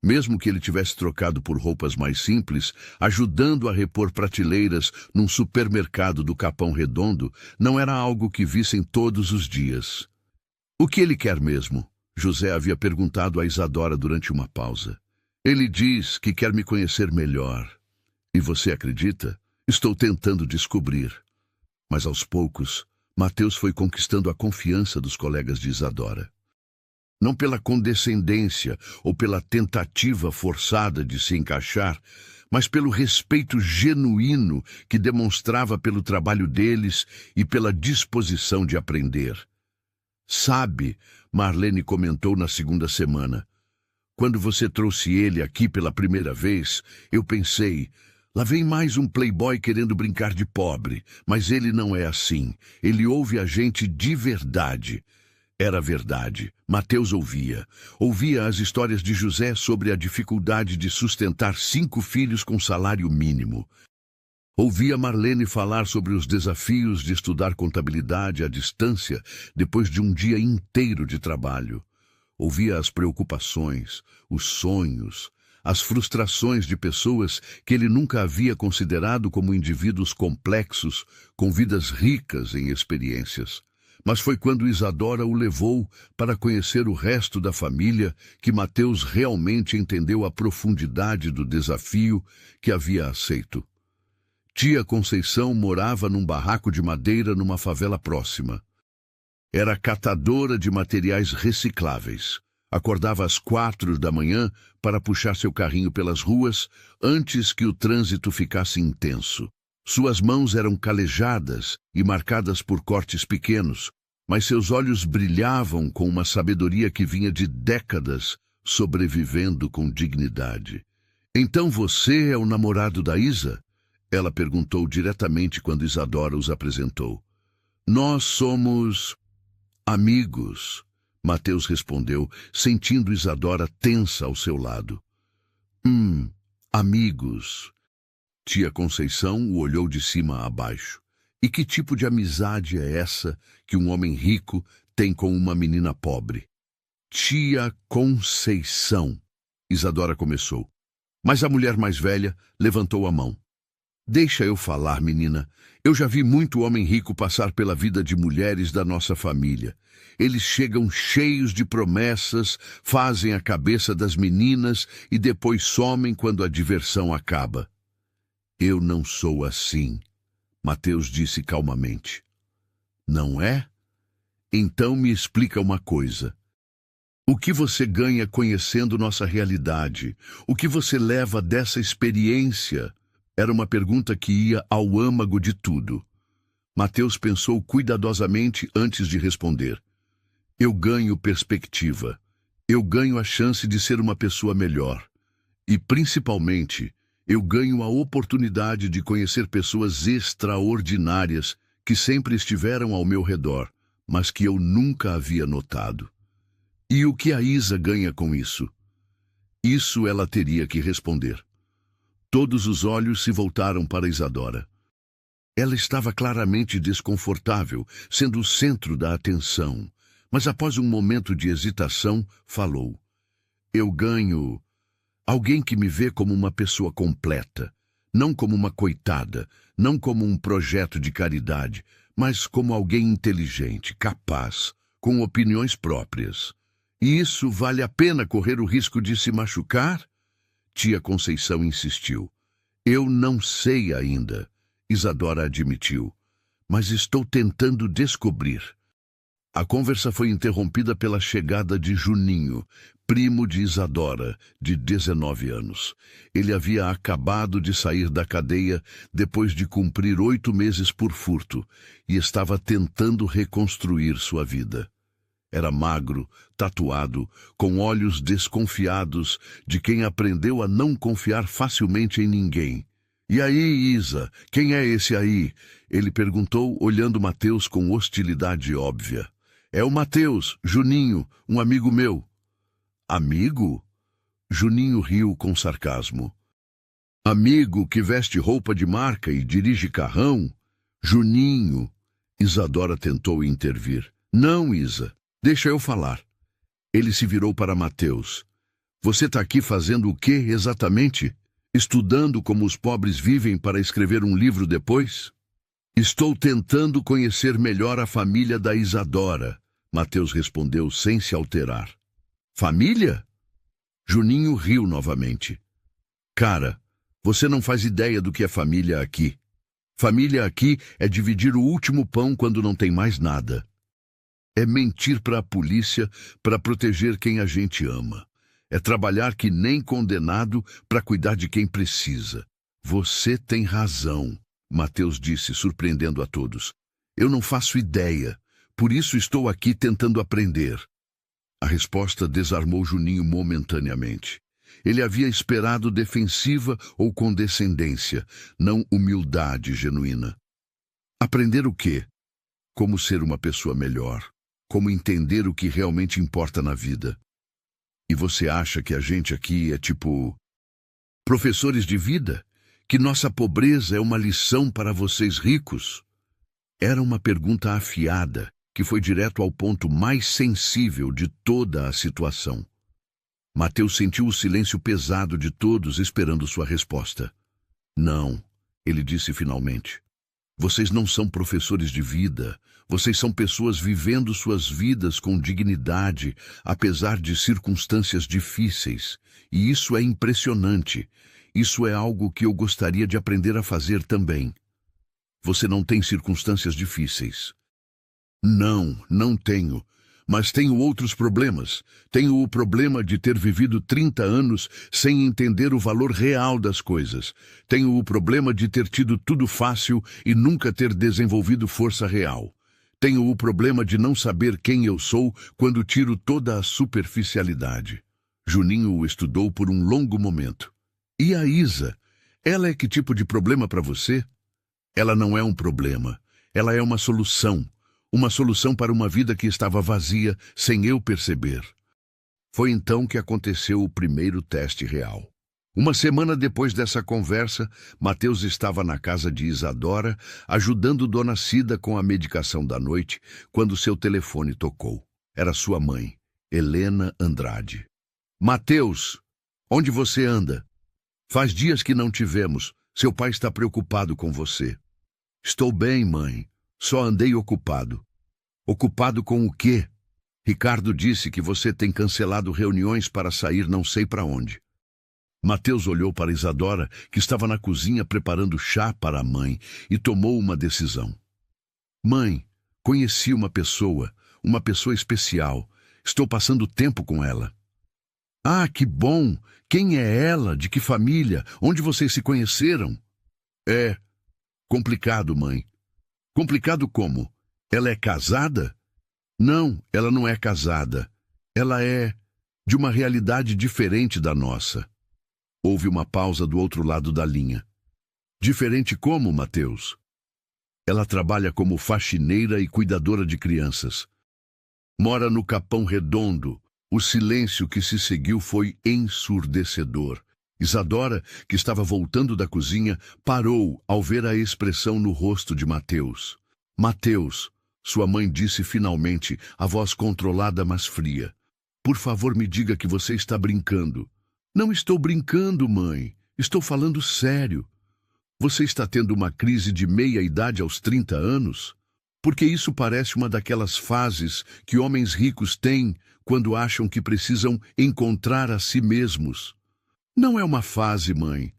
mesmo que ele tivesse trocado por roupas mais simples, ajudando a repor prateleiras num supermercado do Capão Redondo, não era algo que vissem todos os dias. O que ele quer mesmo? José havia perguntado a Isadora durante uma pausa. Ele diz que quer me conhecer melhor. E você acredita? Estou tentando descobrir. Mas aos poucos, Mateus foi conquistando a confiança dos colegas de Isadora. Não pela condescendência ou pela tentativa forçada de se encaixar, mas pelo respeito genuíno que demonstrava pelo trabalho deles e pela disposição de aprender. Sabe, Marlene comentou na segunda semana, quando você trouxe ele aqui pela primeira vez, eu pensei, lá vem mais um playboy querendo brincar de pobre, mas ele não é assim, ele ouve a gente de verdade. Era verdade. Mateus ouvia. Ouvia as histórias de José sobre a dificuldade de sustentar 5 filhos com salário mínimo. Ouvia Marlene falar sobre os desafios de estudar contabilidade à distância depois de um dia inteiro de trabalho. Ouvia as preocupações, os sonhos, as frustrações de pessoas que ele nunca havia considerado como indivíduos complexos, com vidas ricas em experiências. Mas foi quando Isadora o levou para conhecer o resto da família que Mateus realmente entendeu a profundidade do desafio que havia aceito. Tia Conceição morava num barraco de madeira numa favela próxima. Era catadora de materiais recicláveis. Acordava às 4 da manhã para puxar seu carrinho pelas ruas antes que o trânsito ficasse intenso. Suas mãos eram calejadas e marcadas por cortes pequenos, mas seus olhos brilhavam com uma sabedoria que vinha de décadas sobrevivendo com dignidade. Então você é o namorado da Isa? Ela perguntou diretamente quando Isadora os apresentou. Nós somos amigos, Mateus respondeu, sentindo Isadora tensa ao seu lado. Amigos. Tia Conceição o olhou de cima a baixo. E que tipo de amizade é essa que um homem rico tem com uma menina pobre? Tia Conceição, Isadora começou. Mas a mulher mais velha levantou a mão. Deixa eu falar, menina. Eu já vi muito homem rico passar pela vida de mulheres da nossa família. Eles chegam cheios de promessas, fazem a cabeça das meninas e depois somem quando a diversão acaba. Eu não sou assim, Mateus disse calmamente. Não é? Então me explica uma coisa. O que você ganha conhecendo nossa realidade? O que você leva dessa experiência? Era uma pergunta que ia ao âmago de tudo. Mateus pensou cuidadosamente antes de responder. Eu ganho perspectiva. Eu ganho a chance de ser uma pessoa melhor. E, principalmente, eu ganho a oportunidade de conhecer pessoas extraordinárias que sempre estiveram ao meu redor, mas que eu nunca havia notado. E o que a Isa ganha com isso? Isso ela teria que responder. Todos os olhos se voltaram para Isadora. Ela estava claramente desconfortável, sendo o centro da atenção, mas após um momento de hesitação, falou. Eu ganho alguém que me vê como uma pessoa completa, não como uma coitada, não como um projeto de caridade, mas como alguém inteligente, capaz, com opiniões próprias. E isso vale a pena correr o risco de se machucar? Tia Conceição insistiu. Eu não sei ainda, Isadora admitiu, mas estou tentando descobrir. A conversa foi interrompida pela chegada de Juninho, primo de Isadora, de 19 anos. Ele havia acabado de sair da cadeia depois de cumprir 8 meses por furto e estava tentando reconstruir sua vida. Era magro, tatuado, com olhos desconfiados de quem aprendeu a não confiar facilmente em ninguém. "E aí, Isa, quem é esse aí?" ele perguntou, olhando Mateus com hostilidade óbvia. "É o Mateus, Juninho, um amigo meu." "Amigo?" Juninho riu com sarcasmo. "Amigo que veste roupa de marca e dirige carrão?" "Juninho." Isadora tentou intervir. "Não, Isa, deixa eu falar." Ele se virou para Mateus. "Você tá aqui fazendo o quê exatamente? Estudando como os pobres vivem para escrever um livro depois?" "Estou tentando conhecer melhor a família da Isadora," Mateus respondeu sem se alterar. "Família?" Juninho riu novamente. "Cara, você não faz ideia do que é família aqui. Família aqui é dividir o último pão quando não tem mais nada. É mentir para a polícia para proteger quem a gente ama. É trabalhar que nem condenado para cuidar de quem precisa." "Você tem razão," Mateus disse, surpreendendo a todos. "Eu não faço ideia. Por isso estou aqui tentando aprender." A resposta desarmou Juninho momentaneamente. Ele havia esperado defensiva ou condescendência, não humildade genuína. Aprender o quê? Como ser uma pessoa melhor. Como entender o que realmente importa na vida. "E você acha que a gente aqui é tipo professores de vida? Que nossa pobreza é uma lição para vocês ricos?" Era uma pergunta afiada, que foi direto ao ponto mais sensível de toda a situação. Mateus sentiu o silêncio pesado de todos esperando sua resposta. "Não," ele disse finalmente. "Vocês não são professores de vida. Vocês são pessoas vivendo suas vidas com dignidade, apesar de circunstâncias difíceis. E isso é impressionante. Isso é algo que eu gostaria de aprender a fazer também." "Você não tem circunstâncias difíceis." "Não, não tenho. Mas tenho outros problemas. Tenho o problema de ter vivido 30 anos sem entender o valor real das coisas. Tenho o problema de ter tido tudo fácil e nunca ter desenvolvido força real. Tenho o problema de não saber quem eu sou quando tiro toda a superficialidade." Juninho o estudou por um longo momento. "E a Isa? Ela é que tipo de problema para você?" "Ela não é um problema. Ela é uma solução. Uma solução para uma vida que estava vazia, sem eu perceber." Foi então que aconteceu o primeiro teste real. Uma semana depois dessa conversa, Mateus estava na casa de Isadora, ajudando Dona Cida com a medicação da noite, quando seu telefone tocou. Era sua mãe, Helena Andrade. "Mateus, onde você anda? Faz dias que não te vemos. Seu pai está preocupado com você." "Estou bem, mãe. Só andei ocupado." "Ocupado com o quê?" "Ricardo disse que você tem cancelado reuniões para sair não sei para onde." Mateus olhou para Isadora, que estava na cozinha preparando chá para a mãe, e tomou uma decisão. "Mãe, conheci uma pessoa especial. Estou passando tempo com ela." "Ah, que bom! Quem é ela? De que família? Onde vocês se conheceram?" "É complicado, mãe." "Complicado como? Ela é casada?" "Não, ela não é casada. Ela é de uma realidade diferente da nossa." Houve uma pausa do outro lado da linha. "Diferente como, Mateus?" "Ela trabalha como faxineira e cuidadora de crianças. Mora no Capão Redondo." O silêncio que se seguiu foi ensurdecedor. Isadora, que estava voltando da cozinha, parou ao ver a expressão no rosto de Mateus. "Mateus," sua mãe disse finalmente, a voz controlada mas fria. "Por favor, me diga que você está brincando." "Não estou brincando, mãe. Estou falando sério. Você está tendo uma crise de meia-idade aos 30 anos? Porque isso parece uma daquelas fases que homens ricos têm quando acham que precisam encontrar a si mesmos." "Não é uma fase, mãe."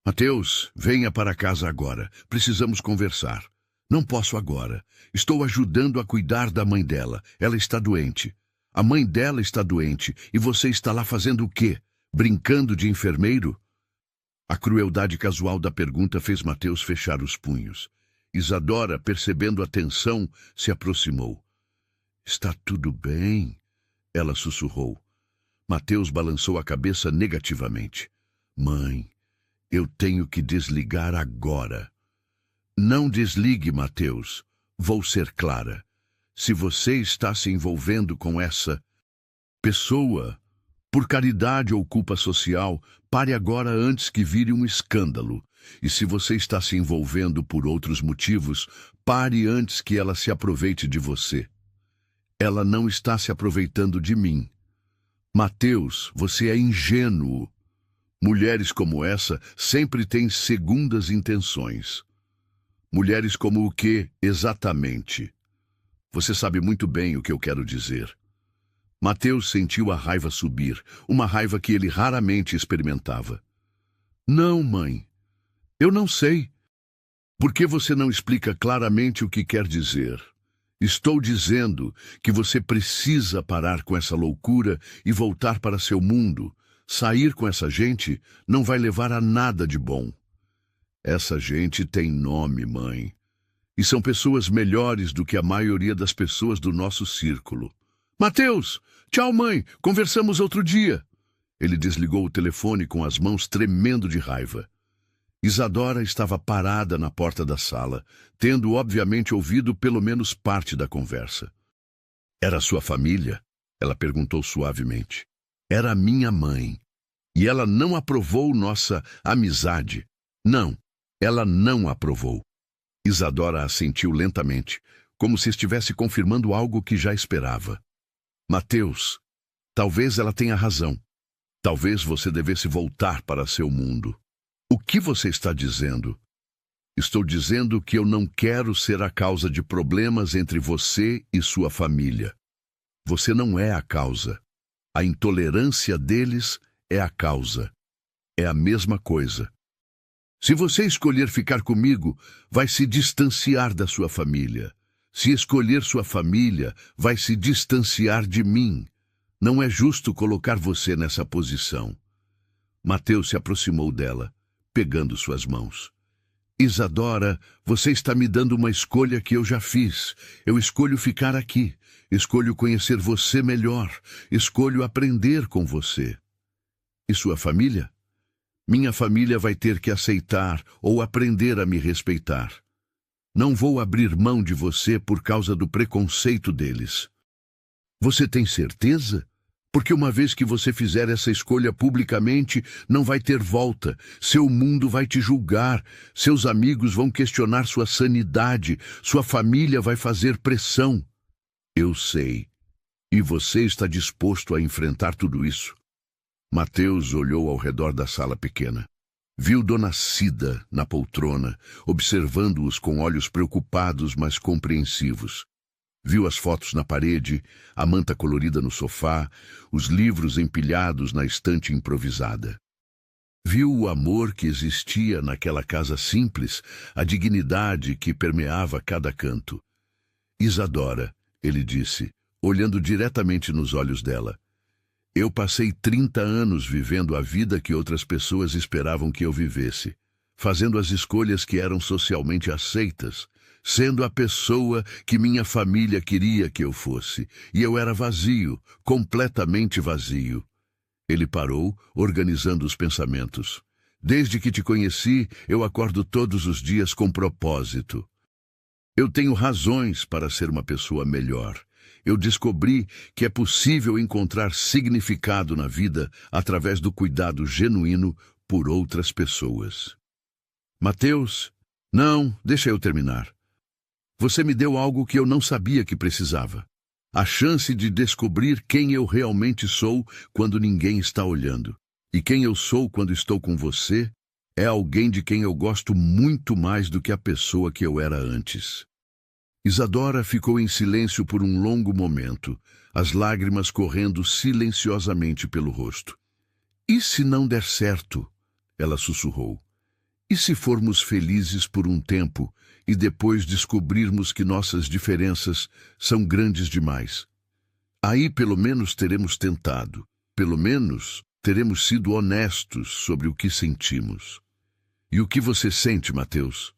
"Mateus, venha para casa agora. Precisamos conversar." Não posso agora. Estou ajudando a cuidar da mãe dela. Ela está doente. A mãe dela está doente. E você está lá fazendo o quê? Brincando de enfermeiro? A crueldade casual da pergunta fez Mateus fechar os punhos. Isadora, percebendo a tensão, se aproximou. Está tudo bem? Ela sussurrou. Mateus balançou a cabeça negativamente. Mãe, eu tenho que desligar agora. Não desligue, Mateus. Vou ser clara. Se você está se envolvendo com essa pessoa, por caridade ou culpa social, pare agora antes que vire um escândalo. E se você está se envolvendo por outros motivos, pare antes que ela se aproveite de você. Ela não está se aproveitando de mim. Mateus, você é ingênuo. Mulheres como essa sempre têm segundas intenções. Mulheres como o quê, exatamente? Você sabe muito bem o que eu quero dizer. Mateus sentiu a raiva subir, uma raiva que ele raramente experimentava. Não, mãe. Eu não sei. Por que você não explica claramente o que quer dizer? Estou dizendo que você precisa parar com essa loucura e voltar para seu mundo. Sair com essa gente não vai levar a nada de bom. Essa gente tem nome, mãe. E são pessoas melhores do que a maioria das pessoas do nosso círculo. Mateus! Tchau, mãe! Conversamos outro dia! Ele desligou o telefone com as mãos tremendo de raiva. Isadora estava parada na porta da sala, tendo obviamente ouvido pelo menos parte da conversa. Era sua família? Ela perguntou suavemente. Era minha mãe. E ela não aprovou nossa amizade. Não, ela não aprovou. Isadora assentiu lentamente, como se estivesse confirmando algo que já esperava. Mateus, talvez ela tenha razão. Talvez você devesse voltar para seu mundo. O que você está dizendo? Estou dizendo que eu não quero ser a causa de problemas entre você e sua família. Você não é a causa. A intolerância deles é a causa. É a mesma coisa. Se você escolher ficar comigo, vai se distanciar da sua família. Se escolher sua família, vai se distanciar de mim. Não é justo colocar você nessa posição. Mateus se aproximou dela, pegando suas mãos. Isadora, você está me dando uma escolha que eu já fiz. Eu escolho ficar aqui. Escolho conhecer você melhor. Escolho aprender com você. E sua família? Minha família vai ter que aceitar ou aprender a me respeitar. Não vou abrir mão de você por causa do preconceito deles. Você tem certeza? Porque uma vez que você fizer essa escolha publicamente, não vai ter volta. Seu mundo vai te julgar. Seus amigos vão questionar sua sanidade. Sua família vai fazer pressão. Eu sei. E você está disposto a enfrentar tudo isso? Mateus olhou ao redor da sala pequena. Viu Dona Cida na poltrona, observando-os com olhos preocupados, mas compreensivos. Viu as fotos na parede, a manta colorida no sofá, os livros empilhados na estante improvisada. Viu o amor que existia naquela casa simples, a dignidade que permeava cada canto. Isadora, ele disse, olhando diretamente nos olhos dela. Eu passei 30 anos vivendo a vida que outras pessoas esperavam que eu vivesse, fazendo as escolhas que eram socialmente aceitas, sendo a pessoa que minha família queria que eu fosse, e eu era vazio, completamente vazio. Ele parou, organizando os pensamentos. Desde que te conheci, eu acordo todos os dias com propósito. Eu tenho razões para ser uma pessoa melhor. Eu descobri que é possível encontrar significado na vida através do cuidado genuíno por outras pessoas. Mateus, não, deixa eu terminar. Você me deu algo que eu não sabia que precisava. A chance de descobrir quem eu realmente sou quando ninguém está olhando. E quem eu sou quando estou com você é alguém de quem eu gosto muito mais do que a pessoa que eu era antes. Isadora ficou em silêncio por um longo momento, as lágrimas correndo silenciosamente pelo rosto. E se não der certo? Ela sussurrou. E se formos felizes por um tempo e depois descobrirmos que nossas diferenças são grandes demais? Aí pelo menos teremos tentado, pelo menos teremos sido honestos sobre o que sentimos. E o que você sente, Mateus?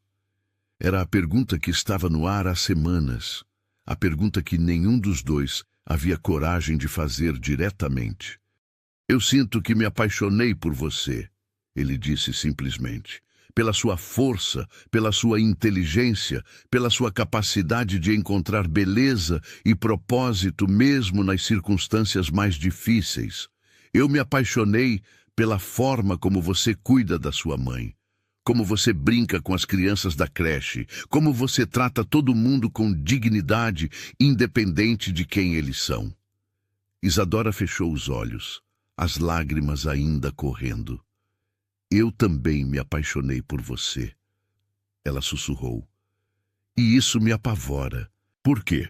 Era a pergunta que estava no ar há semanas, a pergunta que nenhum dos dois havia coragem de fazer diretamente. Eu sinto que me apaixonei por você, ele disse simplesmente. Pela sua força, pela sua inteligência, pela sua capacidade de encontrar beleza e propósito mesmo nas circunstâncias mais difíceis. Eu me apaixonei pela forma como você cuida da sua mãe, como você brinca com as crianças da creche, como você trata todo mundo com dignidade, independente de quem eles são. Isadora fechou os olhos, as lágrimas ainda correndo. Eu também me apaixonei por você, ela sussurrou. E isso me apavora. Por quê?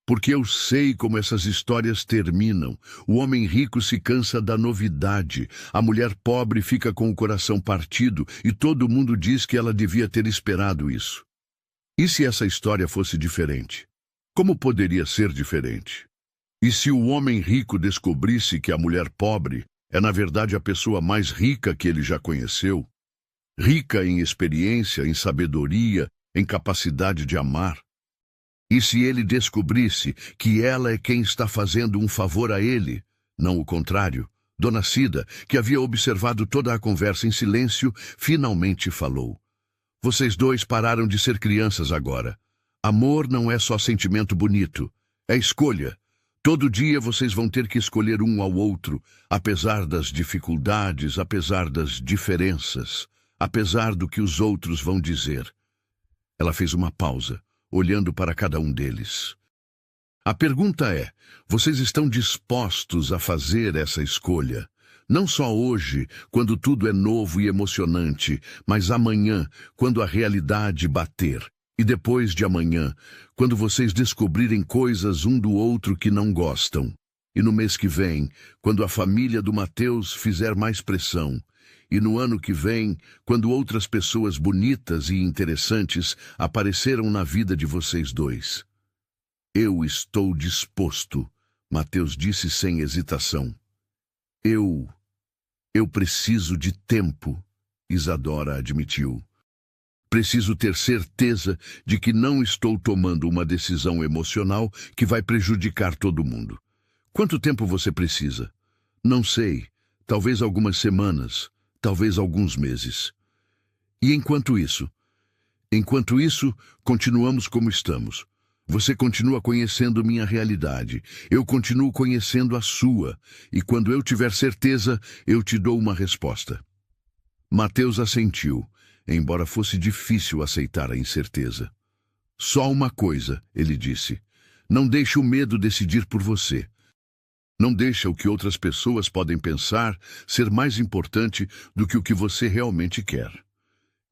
Porque eu sei como essas histórias terminam. O homem rico se cansa da novidade, a mulher pobre fica com o coração partido e todo mundo diz que ela devia ter esperado isso. E se essa história fosse diferente? Como poderia ser diferente? E se o homem rico descobrisse que a mulher pobre é, na verdade, a pessoa mais rica que ele já conheceu? Rica em experiência, em sabedoria, em capacidade de amar? E se ele descobrisse que ela é quem está fazendo um favor a ele, não o contrário? Dona Cida, que havia observado toda a conversa em silêncio, finalmente falou. Vocês dois pararam de ser crianças agora. Amor não é só sentimento bonito, é escolha. Todo dia vocês vão ter que escolher um ao outro, apesar das dificuldades, apesar das diferenças, apesar do que os outros vão dizer. Ela fez uma pausa, olhando para cada um deles. A pergunta é, vocês estão dispostos a fazer essa escolha? Não só hoje, quando tudo é novo e emocionante, mas amanhã, quando a realidade bater. E depois de amanhã, quando vocês descobrirem coisas um do outro que não gostam. E no mês que vem, quando a família do Mateus fizer mais pressão. E no ano que vem, quando outras pessoas bonitas e interessantes apareceram na vida de vocês dois. Eu estou disposto, Mateus disse sem hesitação. Eu preciso de tempo, Isadora admitiu. Preciso ter certeza de que não estou tomando uma decisão emocional que vai prejudicar todo mundo. Quanto tempo você precisa? Não sei. Talvez algumas semanas, talvez alguns meses. E enquanto isso? Enquanto isso, continuamos como estamos. Você continua conhecendo minha realidade. Eu continuo conhecendo a sua. E quando eu tiver certeza, eu te dou uma resposta. Mateus assentiu, embora fosse difícil aceitar a incerteza. Só uma coisa, ele disse. Não deixe o medo decidir por você. Não deixe o que outras pessoas podem pensar ser mais importante do que o que você realmente quer.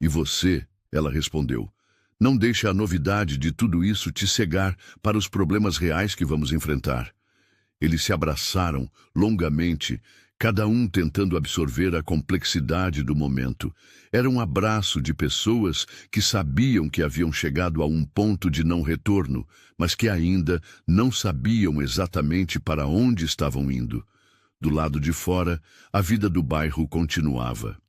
E você, ela respondeu, não deixe a novidade de tudo isso te cegar para os problemas reais que vamos enfrentar. Eles se abraçaram longamente, cada um tentando absorver a complexidade do momento. Era um abraço de pessoas que sabiam que haviam chegado a um ponto de não retorno, mas que ainda não sabiam exatamente para onde estavam indo. Do lado de fora, a vida do bairro continuava.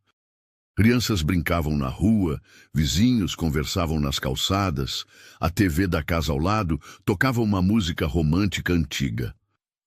Crianças brincavam na rua, vizinhos conversavam nas calçadas, a TV da casa ao lado tocava uma música romântica antiga.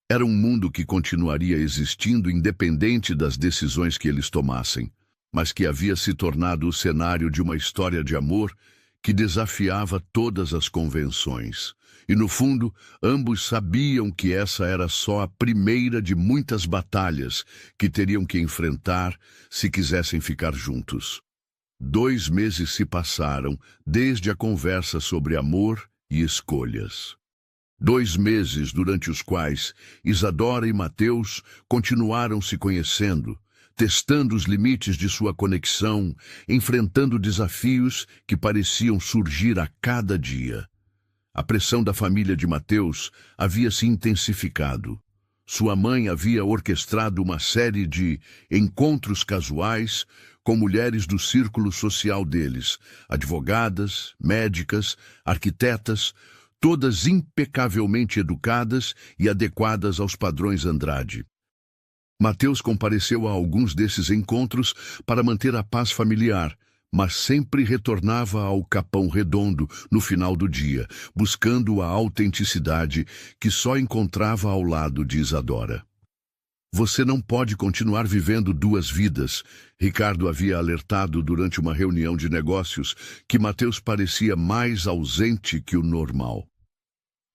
Era um mundo que continuaria existindo independente das decisões que eles tomassem, mas que havia se tornado o cenário de uma história de amor que desafiava todas as convenções. E, no fundo, ambos sabiam que essa era só a primeira de muitas batalhas que teriam que enfrentar se quisessem ficar juntos. 2 meses se passaram desde a conversa sobre amor e escolhas. 2 meses durante os quais Isadora e Mateus continuaram se conhecendo, testando os limites de sua conexão, enfrentando desafios que pareciam surgir a cada dia. A pressão da família de Mateus havia se intensificado. Sua mãe havia orquestrado uma série de encontros casuais com mulheres do círculo social deles, advogadas, médicas, arquitetas, todas impecavelmente educadas e adequadas aos padrões Andrade. Mateus compareceu a alguns desses encontros para manter a paz familiar, mas sempre retornava ao Capão Redondo no final do dia, buscando a autenticidade que só encontrava ao lado de Isadora. Você não pode continuar vivendo duas vidas, Ricardo havia alertado durante uma reunião de negócios que Mateus parecia mais ausente que o normal.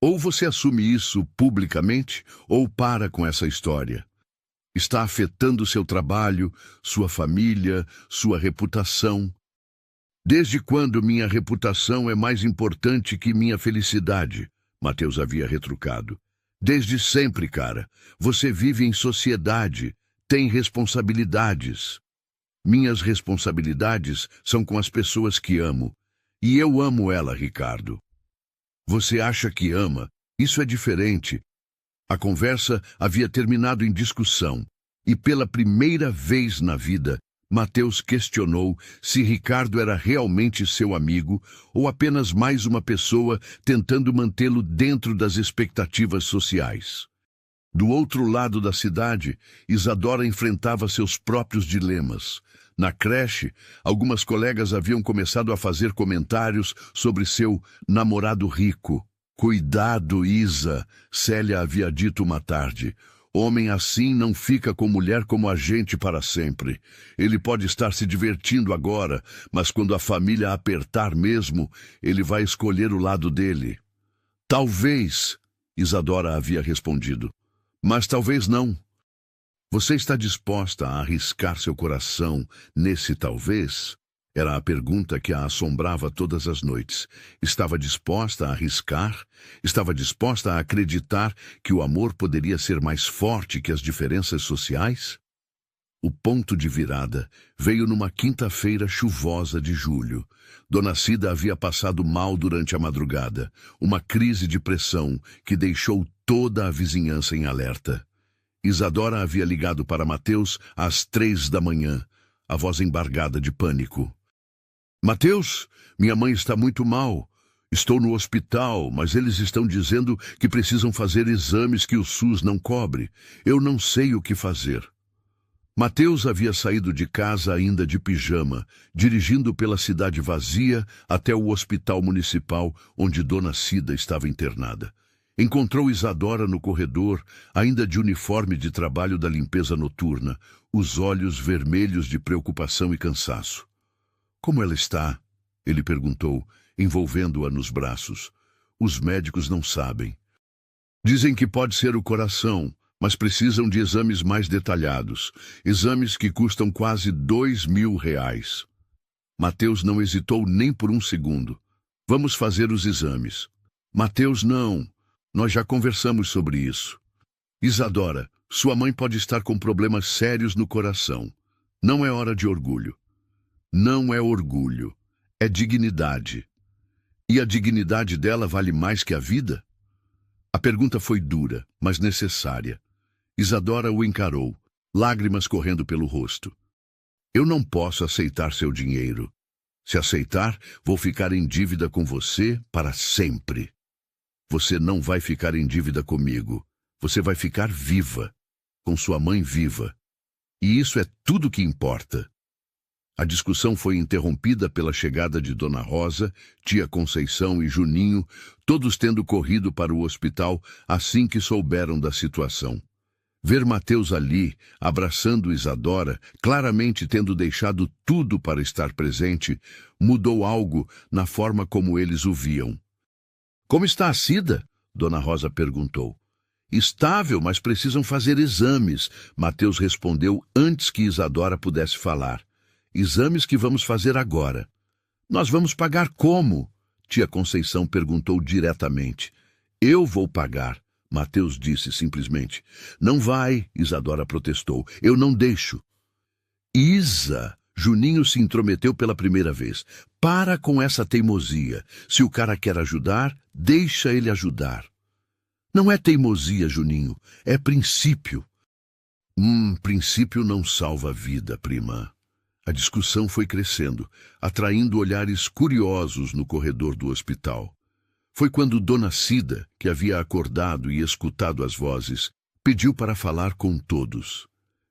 Ou você assume isso publicamente, ou para com essa história. Está afetando seu trabalho, sua família, sua reputação. Desde quando minha reputação é mais importante que minha felicidade? Mateus havia retrucado. Desde sempre, cara. Você vive em sociedade, tem responsabilidades. Minhas responsabilidades são com as pessoas que amo. E eu amo ela, Ricardo. Você acha que ama? Isso é diferente. A conversa havia terminado em discussão, e pela primeira vez na vida, Mateus questionou se Ricardo era realmente seu amigo ou apenas mais uma pessoa tentando mantê-lo dentro das expectativas sociais. Do outro lado da cidade, Isadora enfrentava seus próprios dilemas. Na creche, algumas colegas haviam começado a fazer comentários sobre seu namorado rico. Cuidado, Isa, Célia havia dito uma tarde. Homem assim não fica com mulher como a gente para sempre. Ele pode estar se divertindo agora, mas quando a família apertar mesmo, ele vai escolher o lado dele. Talvez, Isadora havia respondido, mas talvez não. Você está disposta a arriscar seu coração nesse talvez? Era a pergunta que a assombrava todas as noites. Estava disposta a arriscar? Estava disposta a acreditar que o amor poderia ser mais forte que as diferenças sociais? O ponto de virada veio numa quinta-feira chuvosa de julho. Dona Cida havia passado mal durante a madrugada, uma crise de pressão que deixou toda a vizinhança em alerta. Isadora havia ligado para Mateus às 3 da manhã, a voz embargada de pânico. Mateus, minha mãe está muito mal. Estou no hospital, mas eles estão dizendo que precisam fazer exames que o SUS não cobre. Eu não sei o que fazer. Mateus havia saído de casa ainda de pijama, dirigindo pela cidade vazia até o hospital municipal onde Dona Cida estava internada. Encontrou Isadora no corredor, ainda de uniforme de trabalho da limpeza noturna, os olhos vermelhos de preocupação e cansaço. Como ela está? Ele perguntou, envolvendo-a nos braços. Os médicos não sabem. Dizem que pode ser o coração, mas precisam de exames mais detalhados. Exames que custam quase R$ 2.000. Mateus não hesitou nem por um segundo. Vamos fazer os exames. Mateus, não. Nós já conversamos sobre isso. Isadora, sua mãe pode estar com problemas sérios no coração. Não é hora de orgulho. Não é orgulho, é dignidade. E a dignidade dela vale mais que a vida? A pergunta foi dura, mas necessária. Isadora o encarou, lágrimas correndo pelo rosto. Eu não posso aceitar seu dinheiro. Se aceitar, vou ficar em dívida com você para sempre. Você não vai ficar em dívida comigo. Você vai ficar viva, com sua mãe viva. E isso é tudo que importa. A discussão foi interrompida pela chegada de Dona Rosa, tia Conceição e Juninho, todos tendo corrido para o hospital assim que souberam da situação. Ver Mateus ali, abraçando Isadora, claramente tendo deixado tudo para estar presente, mudou algo na forma como eles o viam. Como está a Cida? Dona Rosa perguntou. Estável, mas precisam fazer exames, Mateus respondeu antes que Isadora pudesse falar. Exames que vamos fazer agora. Nós vamos pagar como? Tia Conceição perguntou diretamente. Eu vou pagar, Mateus disse simplesmente. Não vai, Isadora protestou. Eu não deixo. Isa, Juninho se intrometeu pela primeira vez. Para com essa teimosia. Se o cara quer ajudar, deixa ele ajudar. Não é teimosia, Juninho. É princípio. Princípio não salva a vida, prima. A discussão foi crescendo, atraindo olhares curiosos no corredor do hospital. Foi quando Dona Cida, que havia acordado e escutado as vozes, pediu para falar com todos.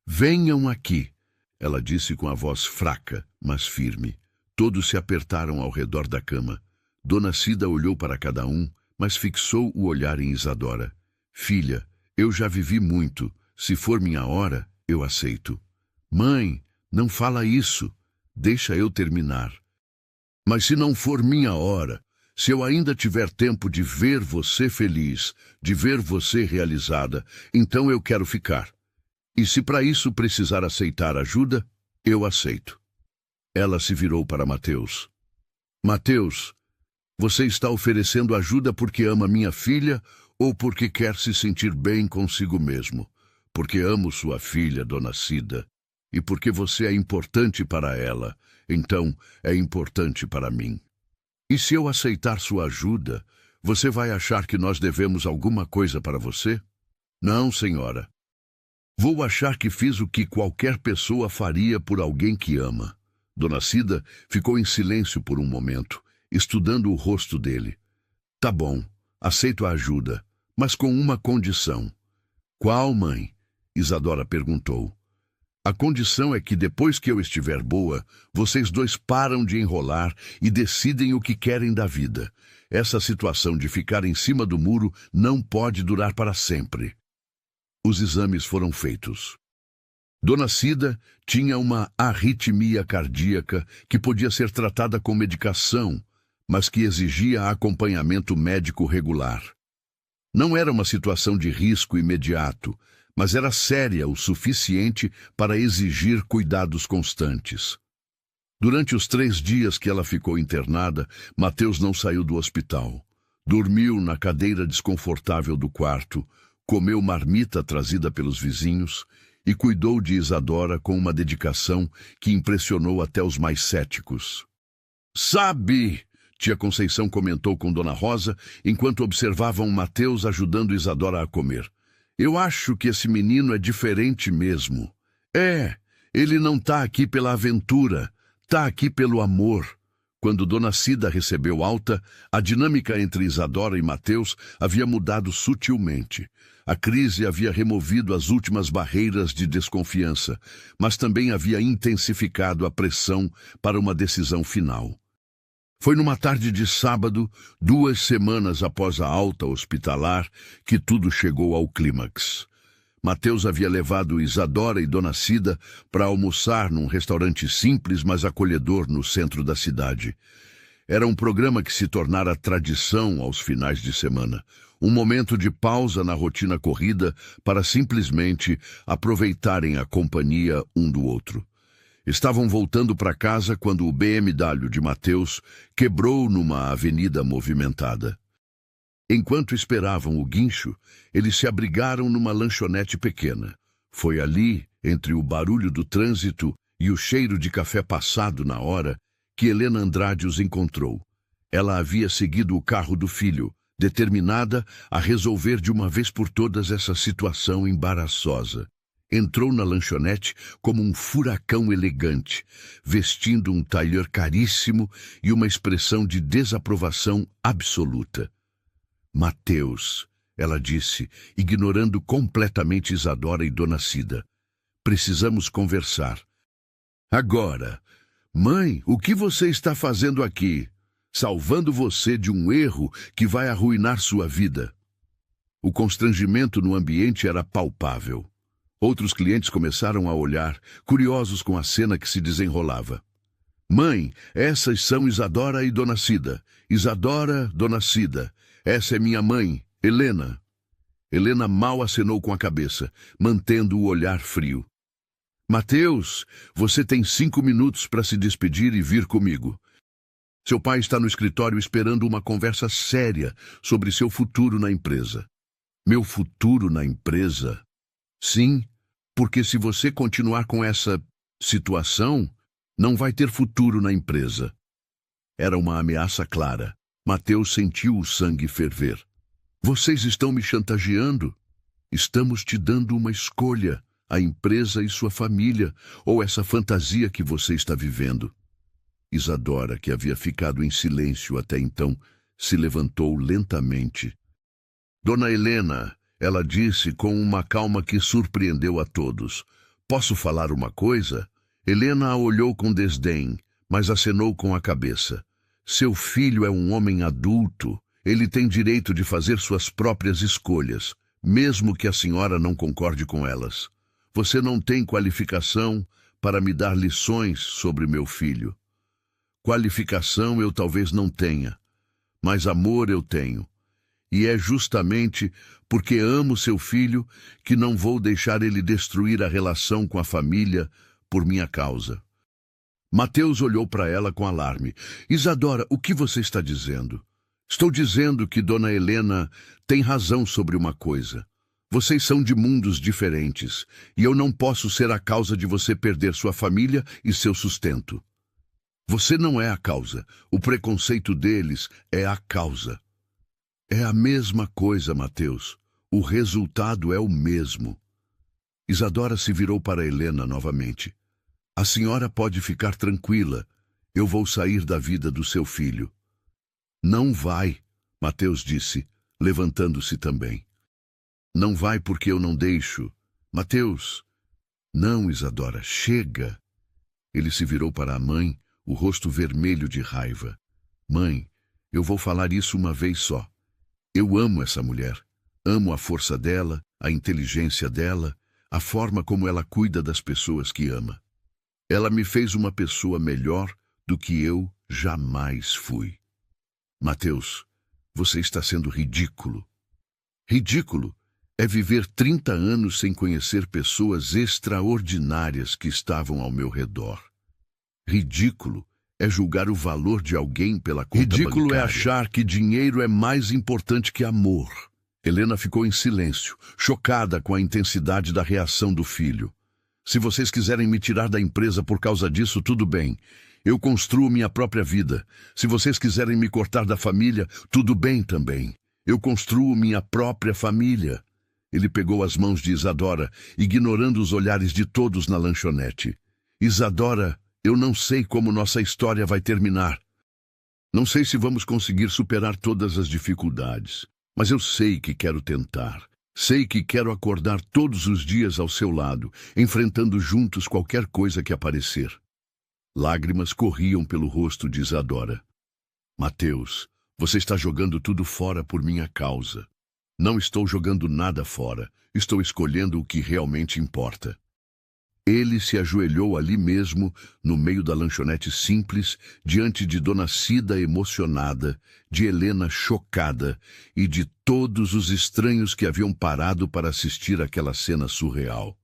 "Venham aqui", ela disse com a voz fraca, mas firme. Todos se apertaram ao redor da cama. Dona Cida olhou para cada um, mas fixou o olhar em Isadora. "Filha, eu já vivi muito. Se for minha hora, eu aceito." "Mãe, não fala isso. Deixa eu terminar." "Mas se não for minha hora, se eu ainda tiver tempo de ver você feliz, de ver você realizada, então eu quero ficar. E se para isso precisar aceitar ajuda, eu aceito." Ela se virou para Mateus. "Mateus, você está oferecendo ajuda porque ama minha filha ou porque quer se sentir bem consigo mesmo? Porque amo sua filha, Dona Cida, e porque você é importante para ela, então é importante para mim. E se eu aceitar sua ajuda, você vai achar que nós devemos alguma coisa para você? Não, senhora. Vou achar que fiz o que qualquer pessoa faria por alguém que ama." Dona Cida ficou em silêncio por um momento, estudando o rosto dele. "Tá bom, aceito a ajuda, mas com uma condição." "Qual, mãe?" Isadora perguntou. "A condição é que depois que eu estiver boa, vocês dois param de enrolar e decidem o que querem da vida. Essa situação de ficar em cima do muro não pode durar para sempre." Os exames foram feitos. Dona Cida tinha uma arritmia cardíaca que podia ser tratada com medicação, mas que exigia acompanhamento médico regular. Não era uma situação de risco imediato, mas era séria o suficiente para exigir cuidados constantes. Durante os 3 dias que ela ficou internada, Mateus não saiu do hospital. Dormiu na cadeira desconfortável do quarto, comeu marmita trazida pelos vizinhos e cuidou de Isadora com uma dedicação que impressionou até os mais céticos. "Sabe", tia Conceição comentou com Dona Rosa, enquanto observavam Mateus ajudando Isadora a comer, "eu acho que esse menino é diferente mesmo. Ele não tá aqui pela aventura, tá aqui pelo amor." Quando Dona Cida recebeu alta, a dinâmica entre Isadora e Mateus havia mudado sutilmente. A crise havia removido as últimas barreiras de desconfiança, mas também havia intensificado a pressão para uma decisão final. Foi numa tarde de sábado, 2 semanas após a alta hospitalar, que tudo chegou ao clímax. Mateus havia levado Isadora e Dona Cida para almoçar num restaurante simples, mas acolhedor no centro da cidade. Era um programa que se tornara tradição aos finais de semana. Um momento de pausa na rotina corrida para simplesmente aproveitarem a companhia um do outro. Estavam voltando para casa quando o BMW de Mateus quebrou numa avenida movimentada. Enquanto esperavam o guincho, eles se abrigaram numa lanchonete pequena. Foi ali, entre o barulho do trânsito e o cheiro de café passado na hora, que Helena Andrade os encontrou. Ela havia seguido o carro do filho, determinada a resolver de uma vez por todas essa situação embaraçosa. Entrou na lanchonete como um furacão elegante, vestindo um tailleur caríssimo e uma expressão de desaprovação absoluta. "Mateus", ela disse, ignorando completamente Isadora e Dona Cida. "Precisamos conversar." "Agora? Mãe, o que você está fazendo aqui? Salvando você de um erro que vai arruinar sua vida." O constrangimento no ambiente era palpável. Outros clientes começaram a olhar, curiosos com a cena que se desenrolava. "Mãe, essas são Isadora e Dona Cida. Isadora, Dona Cida. Essa é minha mãe, Helena." Helena mal acenou com a cabeça, mantendo o olhar frio. "Mateus, você tem 5 minutos para se despedir e vir comigo. Seu pai está no escritório esperando uma conversa séria sobre seu futuro na empresa." "Meu futuro na empresa?" "Sim, porque se você continuar com essa situação, não vai ter futuro na empresa." Era uma ameaça clara. Mateus sentiu o sangue ferver. "Vocês estão me chantageando? Estamos te dando uma escolha", a empresa e sua família, ou essa fantasia que você está vivendo. Isadora, que havia ficado em silêncio até então, se levantou lentamente. Dona Helena, ela disse com uma calma que surpreendeu a todos. Posso falar uma coisa? Helena a olhou com desdém, mas acenou com a cabeça. Seu filho é um homem adulto. Ele tem direito de fazer suas próprias escolhas, mesmo que a senhora não concorde com elas. Você não tem qualificação para me dar lições sobre meu filho. Qualificação eu talvez não tenha, mas amor eu tenho. E é justamente porque amo seu filho que não vou deixar ele destruir a relação com a família por minha causa. Mateus olhou para ela com alarme. Isadora, o que você está dizendo? Estou dizendo que Dona Helena tem razão sobre uma coisa. Vocês são de mundos diferentes, e eu não posso ser a causa de você perder sua família e seu sustento. Você não é a causa. O preconceito deles é a causa. É a mesma coisa, Mateus. O resultado é o mesmo. Isadora se virou para Helena novamente. A senhora pode ficar tranquila. Eu vou sair da vida do seu filho. Não vai, Mateus disse, levantando-se também. Não vai porque eu não deixo. Mateus. Não, Isadora, chega. Ele se virou para a mãe, o rosto vermelho de raiva. Mãe, eu vou falar isso uma vez só. Eu amo essa mulher. Amo a força dela, a inteligência dela, a forma como ela cuida das pessoas que ama. Ela me fez uma pessoa melhor do que eu jamais fui. Mateus, você está sendo ridículo. Ridículo é viver 30 anos sem conhecer pessoas extraordinárias que estavam ao meu redor. Ridículo é julgar o valor de alguém pela conta Ridículo bancária. é achar que dinheiro é mais importante que amor. Helena ficou em silêncio, chocada com a intensidade da reação do filho. Se vocês quiserem me tirar da empresa por causa disso, tudo bem. Eu construo minha própria vida. Se vocês quiserem me cortar da família, tudo bem também. Eu construo minha própria família. Ele pegou as mãos de Isadora, ignorando os olhares de todos na lanchonete. Isadora, eu não sei como nossa história vai terminar. Não sei se vamos conseguir superar todas as dificuldades, mas eu sei que quero tentar. Sei que quero acordar todos os dias ao seu lado, enfrentando juntos qualquer coisa que aparecer. Lágrimas corriam pelo rosto de Isadora. Mateus, você está jogando tudo fora por minha causa. Não estou jogando nada fora. Estou escolhendo o que realmente importa. Ele se ajoelhou ali mesmo, no meio da lanchonete simples, diante de Dona Cida emocionada, de Helena chocada e de todos os estranhos que haviam parado para assistir àquela cena surreal.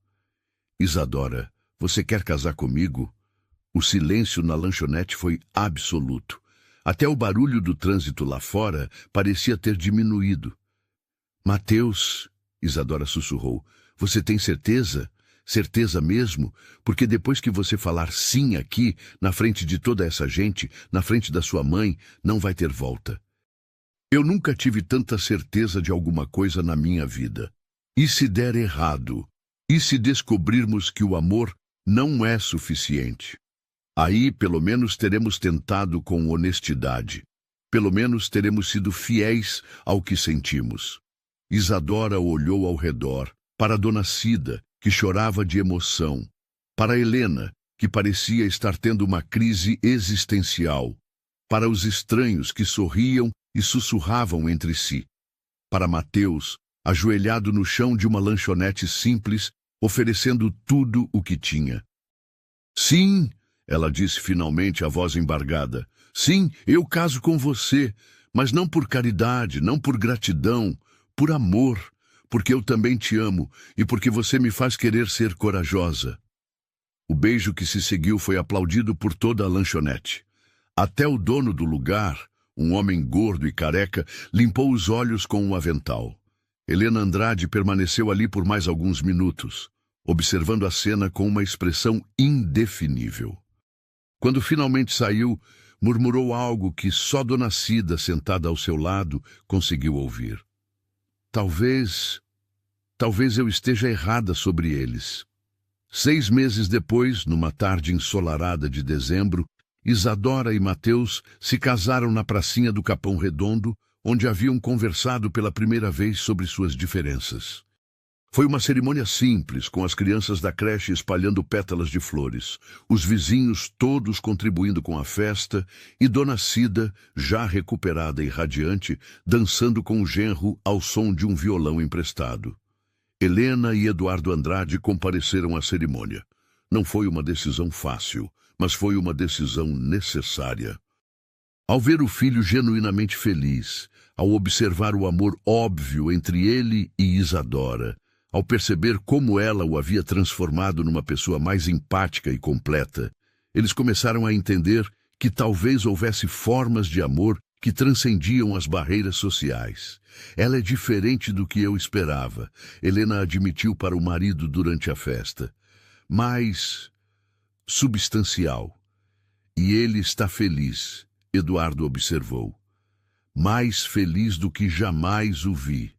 Isadora, você quer casar comigo? O silêncio na lanchonete foi absoluto. Até o barulho do trânsito lá fora parecia ter diminuído. Mateus, Isadora sussurrou, você tem certeza? Certeza mesmo? Porque depois que você falar sim aqui, na frente de toda essa gente, na frente da sua mãe, não vai ter volta. Eu nunca tive tanta certeza de alguma coisa na minha vida. E se der errado? E se descobrirmos que o amor não é suficiente? Aí, pelo menos, teremos tentado com honestidade. Pelo menos teremos sido fiéis ao que sentimos. Isadora olhou ao redor, para Dona Cida, que chorava de emoção, para Helena, que parecia estar tendo uma crise existencial, para os estranhos que sorriam e sussurravam entre si, para Mateus, ajoelhado no chão de uma lanchonete simples, oferecendo tudo o que tinha. Sim, ela disse finalmente, a voz embargada. Sim, eu caso com você, mas não por caridade, não por gratidão, por amor, porque eu também te amo e porque você me faz querer ser corajosa. O beijo que se seguiu foi aplaudido por toda a lanchonete. Até o dono do lugar, um homem gordo e careca, limpou os olhos com um avental. Helena Andrade permaneceu ali por mais alguns minutos, observando a cena com uma expressão indefinível. Quando finalmente saiu, murmurou algo que só Dona Cida, sentada ao seu lado, conseguiu ouvir. Talvez eu esteja errada sobre eles. 6 meses depois, numa tarde ensolarada de dezembro, Isadora e Mateus se casaram na pracinha do Capão Redondo, onde haviam conversado pela primeira vez sobre suas diferenças. Foi uma cerimônia simples, com as crianças da creche espalhando pétalas de flores, os vizinhos todos contribuindo com a festa e Dona Cida, já recuperada e radiante, dançando com o genro ao som de um violão emprestado. Helena e Eduardo Andrade compareceram à cerimônia. Não foi uma decisão fácil, mas foi uma decisão necessária. Ao ver o filho genuinamente feliz, ao observar o amor óbvio entre ele e Isadora, ao perceber como ela o havia transformado numa pessoa mais empática e completa, eles começaram a entender que talvez houvesse formas de amor que transcendiam as barreiras sociais. Ela é diferente do que eu esperava, Helena admitiu para o marido durante a festa. Mais substancial. E ele está feliz, Eduardo observou. Mais feliz do que jamais o vi.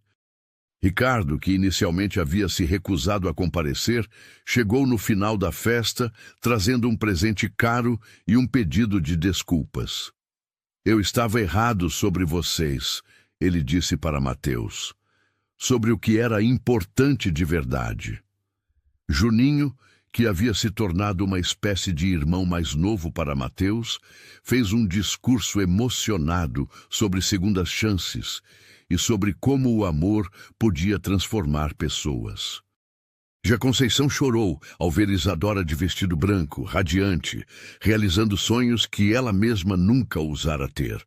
Ricardo, que inicialmente havia se recusado a comparecer, chegou no final da festa, trazendo um presente caro e um pedido de desculpas. Eu estava errado sobre vocês, ele disse para Mateus, sobre o que era importante de verdade. Juninho, que havia se tornado uma espécie de irmão mais novo para Mateus, fez um discurso emocionado sobre segundas chances e sobre como o amor podia transformar pessoas. Já Conceição chorou ao ver Isadora de vestido branco, radiante, realizando sonhos que ela mesma nunca ousara ter.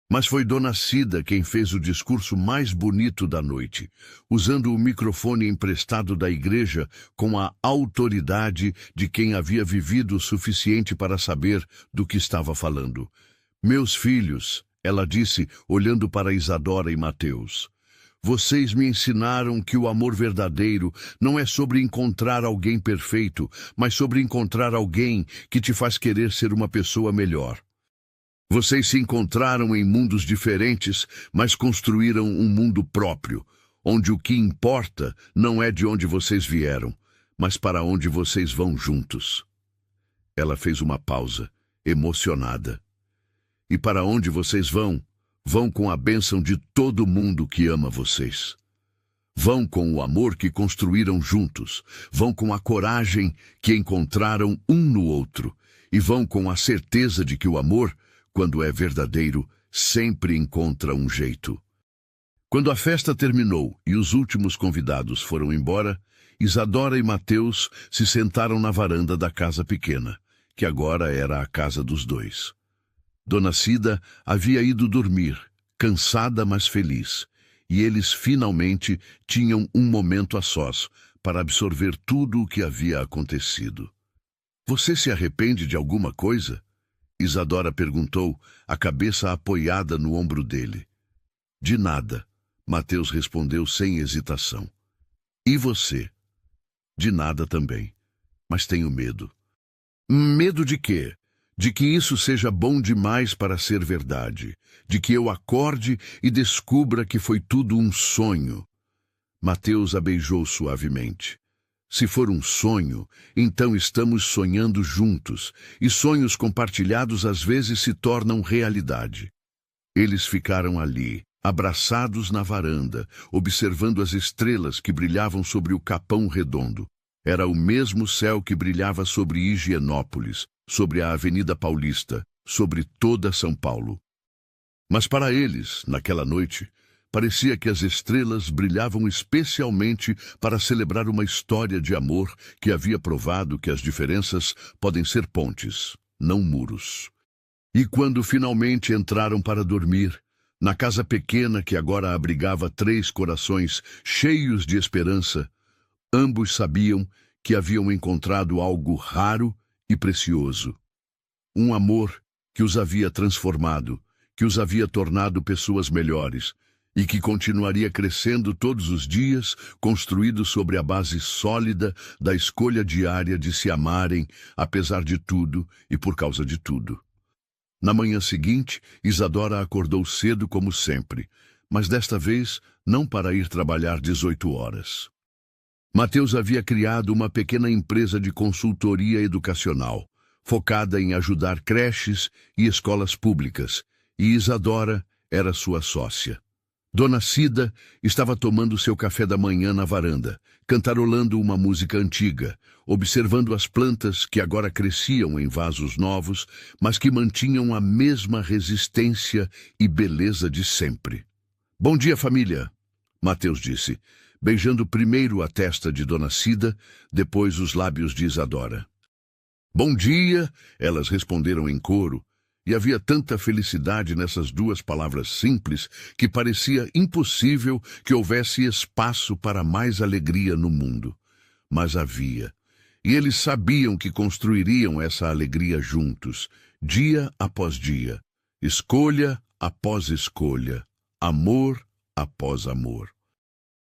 Mas foi Dona Cida quem fez o discurso mais bonito da noite, usando o microfone emprestado da igreja com a autoridade de quem havia vivido o suficiente para saber do que estava falando. Meus filhos, ela disse, olhando para Isadora e Mateus, vocês me ensinaram que o amor verdadeiro não é sobre encontrar alguém perfeito, mas sobre encontrar alguém que te faz querer ser uma pessoa melhor. Vocês se encontraram em mundos diferentes, mas construíram um mundo próprio, onde o que importa não é de onde vocês vieram, mas para onde vocês vão juntos. Ela fez uma pausa, emocionada. E para onde vocês vão, vão com a bênção de todo mundo que ama vocês. Vão com o amor que construíram juntos, vão com a coragem que encontraram um no outro, e vão com a certeza de que o amor, quando é verdadeiro, sempre encontra um jeito. Quando a festa terminou e os últimos convidados foram embora, Isadora e Mateus se sentaram na varanda da casa pequena, que agora era a casa dos dois. Dona Cida havia ido dormir, cansada mas feliz, e eles finalmente tinham um momento a sós para absorver tudo o que havia acontecido. Você se arrepende de alguma coisa? Isadora perguntou, a cabeça apoiada no ombro dele. De nada, Mateus respondeu sem hesitação. E você? De nada também, mas tenho medo. Medo de quê? De que isso seja bom demais para ser verdade, de que eu acorde e descubra que foi tudo um sonho. Mateus a beijou suavemente. Se for um sonho, então estamos sonhando juntos, e sonhos compartilhados às vezes se tornam realidade. Eles ficaram ali, abraçados na varanda, observando as estrelas que brilhavam sobre o Capão Redondo. Era o mesmo céu que brilhava sobre Higienópolis, sobre a Avenida Paulista, sobre toda São Paulo. Mas para eles, naquela noite, parecia que as estrelas brilhavam especialmente para celebrar uma história de amor que havia provado que as diferenças podem ser pontes, não muros. E quando finalmente entraram para dormir, na casa pequena que agora abrigava 3 corações cheios de esperança, ambos sabiam que haviam encontrado algo raro e precioso. Um amor que os havia transformado, que os havia tornado pessoas melhores e que continuaria crescendo todos os dias, construído sobre a base sólida da escolha diária de se amarem, apesar de tudo e por causa de tudo. Na manhã seguinte, Isadora acordou cedo como sempre, mas desta vez não para ir trabalhar 18 horas. Mateus havia criado uma pequena empresa de consultoria educacional, focada em ajudar creches e escolas públicas, e Isadora era sua sócia. Dona Cida estava tomando seu café da manhã na varanda, cantarolando uma música antiga, observando as plantas que agora cresciam em vasos novos, mas que mantinham a mesma resistência e beleza de sempre. "Bom dia, família", Mateus disse, beijando primeiro a testa de Dona Cida, depois os lábios de Isadora. "Bom dia", elas responderam em coro, e havia tanta felicidade nessas duas palavras simples que parecia impossível que houvesse espaço para mais alegria no mundo. Mas havia. E eles sabiam que construiriam essa alegria juntos, dia após dia, escolha após escolha, amor após amor.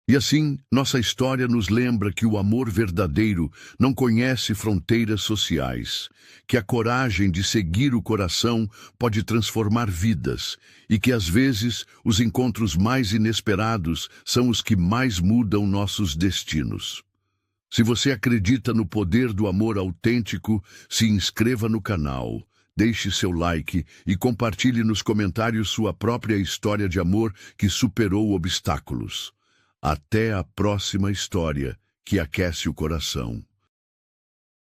E assim, nossa história nos lembra que o amor verdadeiro não conhece fronteiras sociais, que a coragem de seguir o coração pode transformar vidas e que, às vezes, os encontros mais inesperados são os que mais mudam nossos destinos. Se você acredita no poder do amor autêntico, se inscreva no canal, deixe seu like e compartilhe nos comentários sua própria história de amor que superou obstáculos. Até a próxima história que aquece o coração.